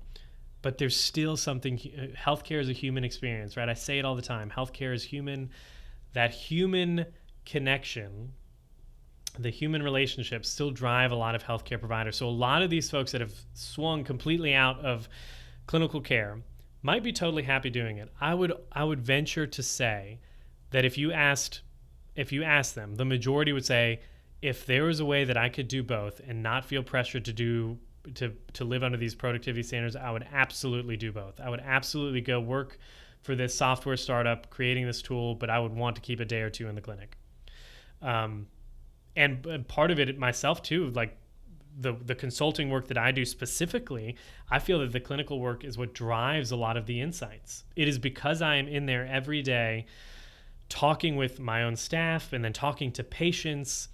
But there's still something, healthcare is a human experience, right? I say it all the time. Healthcare is human. That human connection, the human relationships still drive a lot of healthcare providers. So a lot of these folks that have swung completely out of clinical care might be totally happy doing it. I would venture to say that if you asked them, the majority would say, if there was a way that I could do both and not feel pressured to live under these productivity standards, I would absolutely do both. I would absolutely go work for this software startup creating this tool, but I would want to keep a day or two in the clinic. And part of it myself too, like the consulting work that I do specifically, I feel that the clinical work is what drives a lot of the insights. It is because I am in there every day talking with my own staff and then talking to patients,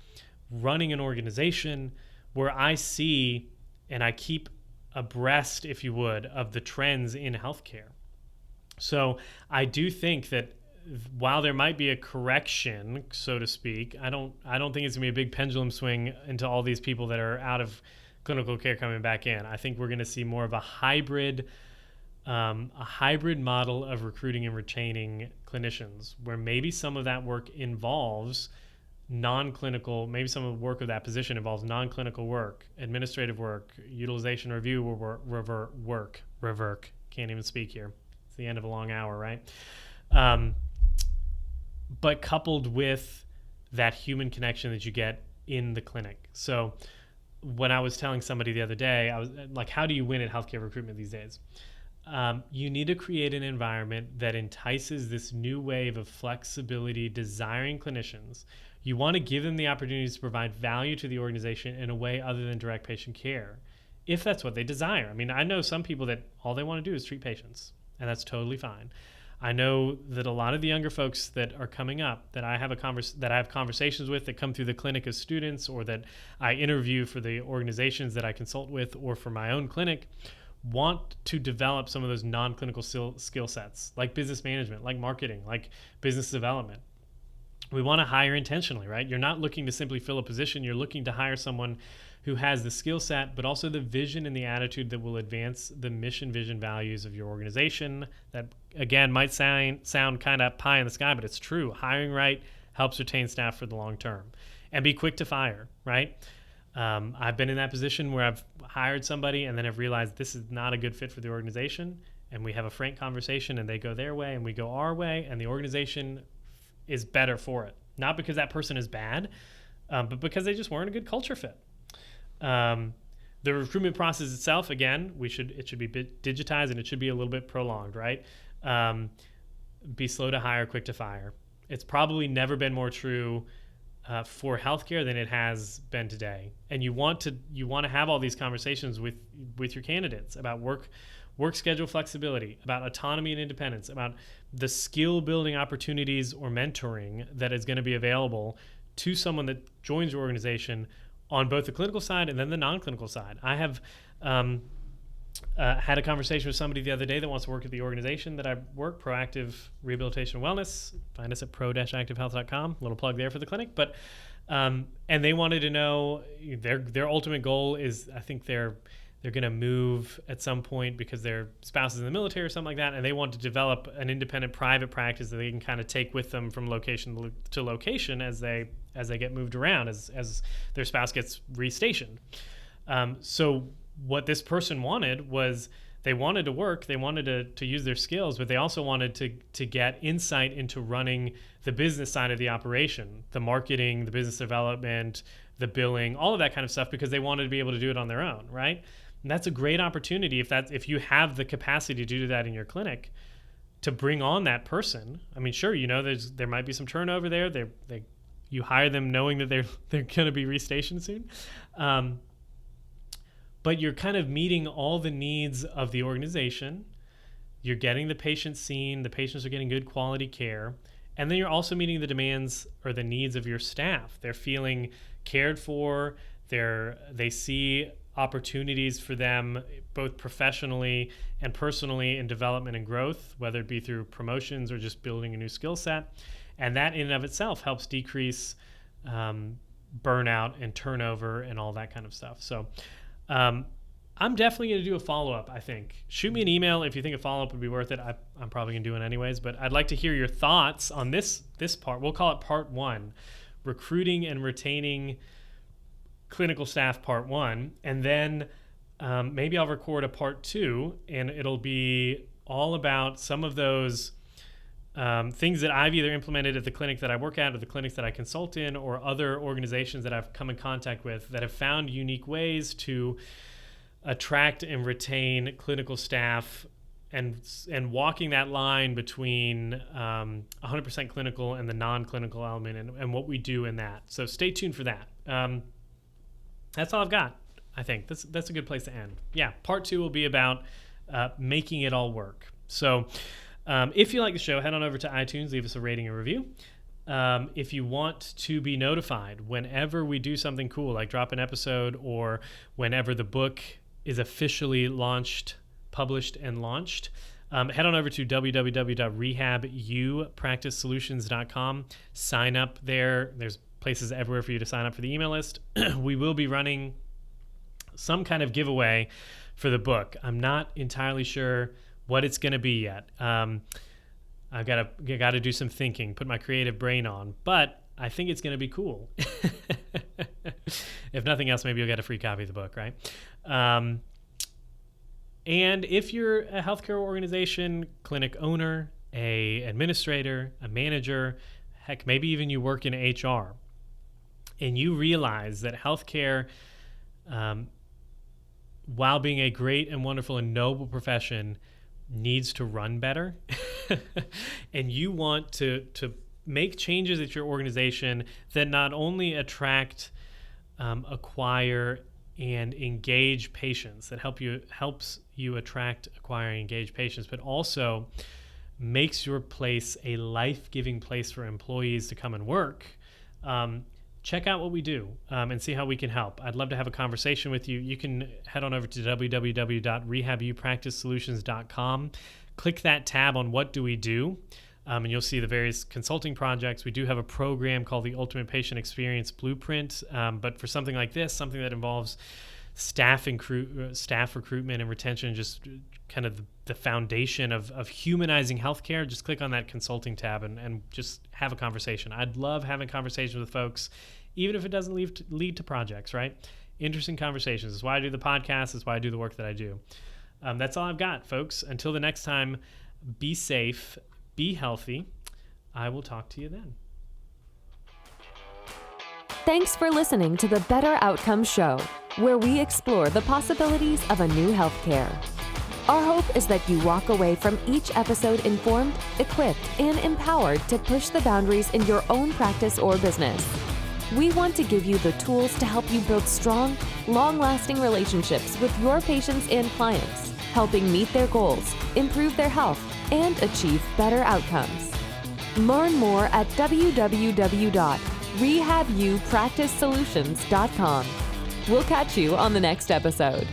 running an organization where I see and I keep abreast, if you would, of the trends in healthcare. So I do think that while there might be a correction, so to speak, I don't think it's gonna be a big pendulum swing into all these people that are out of clinical care coming back in. I think we're gonna see more of a hybrid model of recruiting and retaining clinicians, where maybe some of that work involves non-clinical, maybe some of the work of that position involves non-clinical work, administrative work, utilization review work, can't even speak here. It's the end of a long hour, right? But coupled with that human connection that you get in the clinic. So when I was telling somebody the other day, I was like, how do you win at healthcare recruitment these days? You need to create an environment that entices this new wave of flexibility, desiring clinicians. You want to give them the opportunities to provide value to the organization in a way other than direct patient care, if that's what they desire. I mean, I know some people that all they want to do is treat patients, and that's totally fine. I know that a lot of the younger folks that are coming up that I have conversations with that come through the clinic as students, or that I interview for the organizations that I consult with or for my own clinic, want to develop some of those non-clinical skill sets, like business management, like marketing, like business development. We want to hire intentionally, right? You're not looking to simply fill a position. You're looking to hire someone who has the skill set, but also the vision and the attitude that will advance the mission, vision, values of your organization. That, again, might sound kind of pie in the sky, but it's true. Hiring right helps retain staff for the long term. And be quick to fire, right? I've been in that position where I've hired somebody and then I've realized this is not a good fit for the organization, and we have a frank conversation and they go their way and we go our way, and the organization is better for it. Not because that person is bad, but because they just weren't a good culture fit. The recruitment process itself, again, it should be digitized, and it should be a little bit prolonged, right? Be slow to hire, quick to fire. It's probably never been more true for healthcare than it has been today. And you want to have all these conversations with your candidates about work schedule flexibility, about autonomy and independence, about the skill building opportunities or mentoring that is going to be available to someone that joins your organization on both the clinical side and then the non-clinical side. I have had a conversation with somebody the other day that wants to work at the organization that I work, Proactive Rehabilitation and Wellness. Find us at pro-activehealth.com. A little plug there for the clinic. But and they wanted to know their ultimate goal is, I think they're going to move at some point because their spouse is in the military or something like that, and they want to develop an independent private practice that they can kind of take with them from location to location as they get moved around, as their spouse gets restationed. So what this person wanted was, they wanted to work, they wanted to use their skills, but they also wanted to get insight into running the business side of the operation, the marketing, the business development, the billing, all of that kind of stuff, because they wanted to be able to do it on their own, right? And that's a great opportunity if you have the capacity to do that in your clinic, to bring on that person. I mean, sure, there might be some turnover there. You hire them knowing that they're going to be restationed soon. But you're kind of meeting all the needs of the organization. You're getting the patients seen. The patients are getting good quality care. And then you're also meeting the demands or the needs of your staff. They're feeling cared for. They see opportunities for them both professionally and personally in development and growth, whether it be through promotions or just building a new skill set. And that in and of itself helps decrease burnout and turnover and all that kind of stuff. So I'm definitely going to do a follow-up, I think. Shoot me an email if you think a follow-up would be worth it. I'm probably going to do it anyways, but I'd like to hear your thoughts on this part. We'll call it part 1, recruiting and retaining clinical staff part 1. And then maybe I'll record a part 2, and it'll be all about some of those things that I've either implemented at the clinic that I work at or the clinics that I consult in or other organizations that I've come in contact with that have found unique ways to attract and retain clinical staff and walking that line between 100% clinical and the non-clinical element and what we do in that. So stay tuned for that. That's all I've got. I think that's a good place to end. Yeah, part 2 will be about making it all work. So if you like the show, head on over to iTunes, leave us a rating and review. If you want to be notified whenever we do something cool, like drop an episode or whenever the book is officially published and launched, head on over to www.rehabilitationpracticesolutions.com. Sign up there. There's places everywhere for you to sign up for the email list. We will be running some kind of giveaway for the book. I'm not entirely sure what it's going to be yet. I've got to do some thinking, put my creative brain on, but I think it's going to be cool. If nothing else, maybe you'll get a free copy of the book, right? And if you're a healthcare organization, clinic owner, a administrator, a manager, heck, maybe even you work in HR, and you realize that healthcare, while being a great and wonderful and noble profession, needs to run better, and you want to make changes at your organization that not only attract, acquire, and engage patients, that helps you attract, acquire, and engage patients, but also makes your place a life-giving place for employees to come and work, check out what we do and see how we can help. I'd love to have a conversation with you. You can head on over to www.rehabilitationpracticesolutions.com. Click that tab on what do we do, and you'll see the various consulting projects. We do have a program called the Ultimate Patient Experience Blueprint, but for something like this, something that involves staff recruitment and retention, just kind of the foundation of humanizing healthcare, just click on that consulting tab and just have a conversation. I'd love having conversations with folks, even if it doesn't lead to projects, right? Interesting conversations. That's why I do the podcast. That's why I do the work that I do. That's all I've got, folks. Until the next time, be safe, be healthy. I will talk to you then. Thanks for listening to the Better Outcomes Show, where we explore the possibilities of a new healthcare. Our hope is that you walk away from each episode informed, equipped, and empowered to push the boundaries in your own practice or business. We want to give you the tools to help you build strong, long-lasting relationships with your patients and clients, helping meet their goals, improve their health, and achieve better outcomes. Learn more at www.rehabilitationpracticesolutions.com. We'll catch you on the next episode.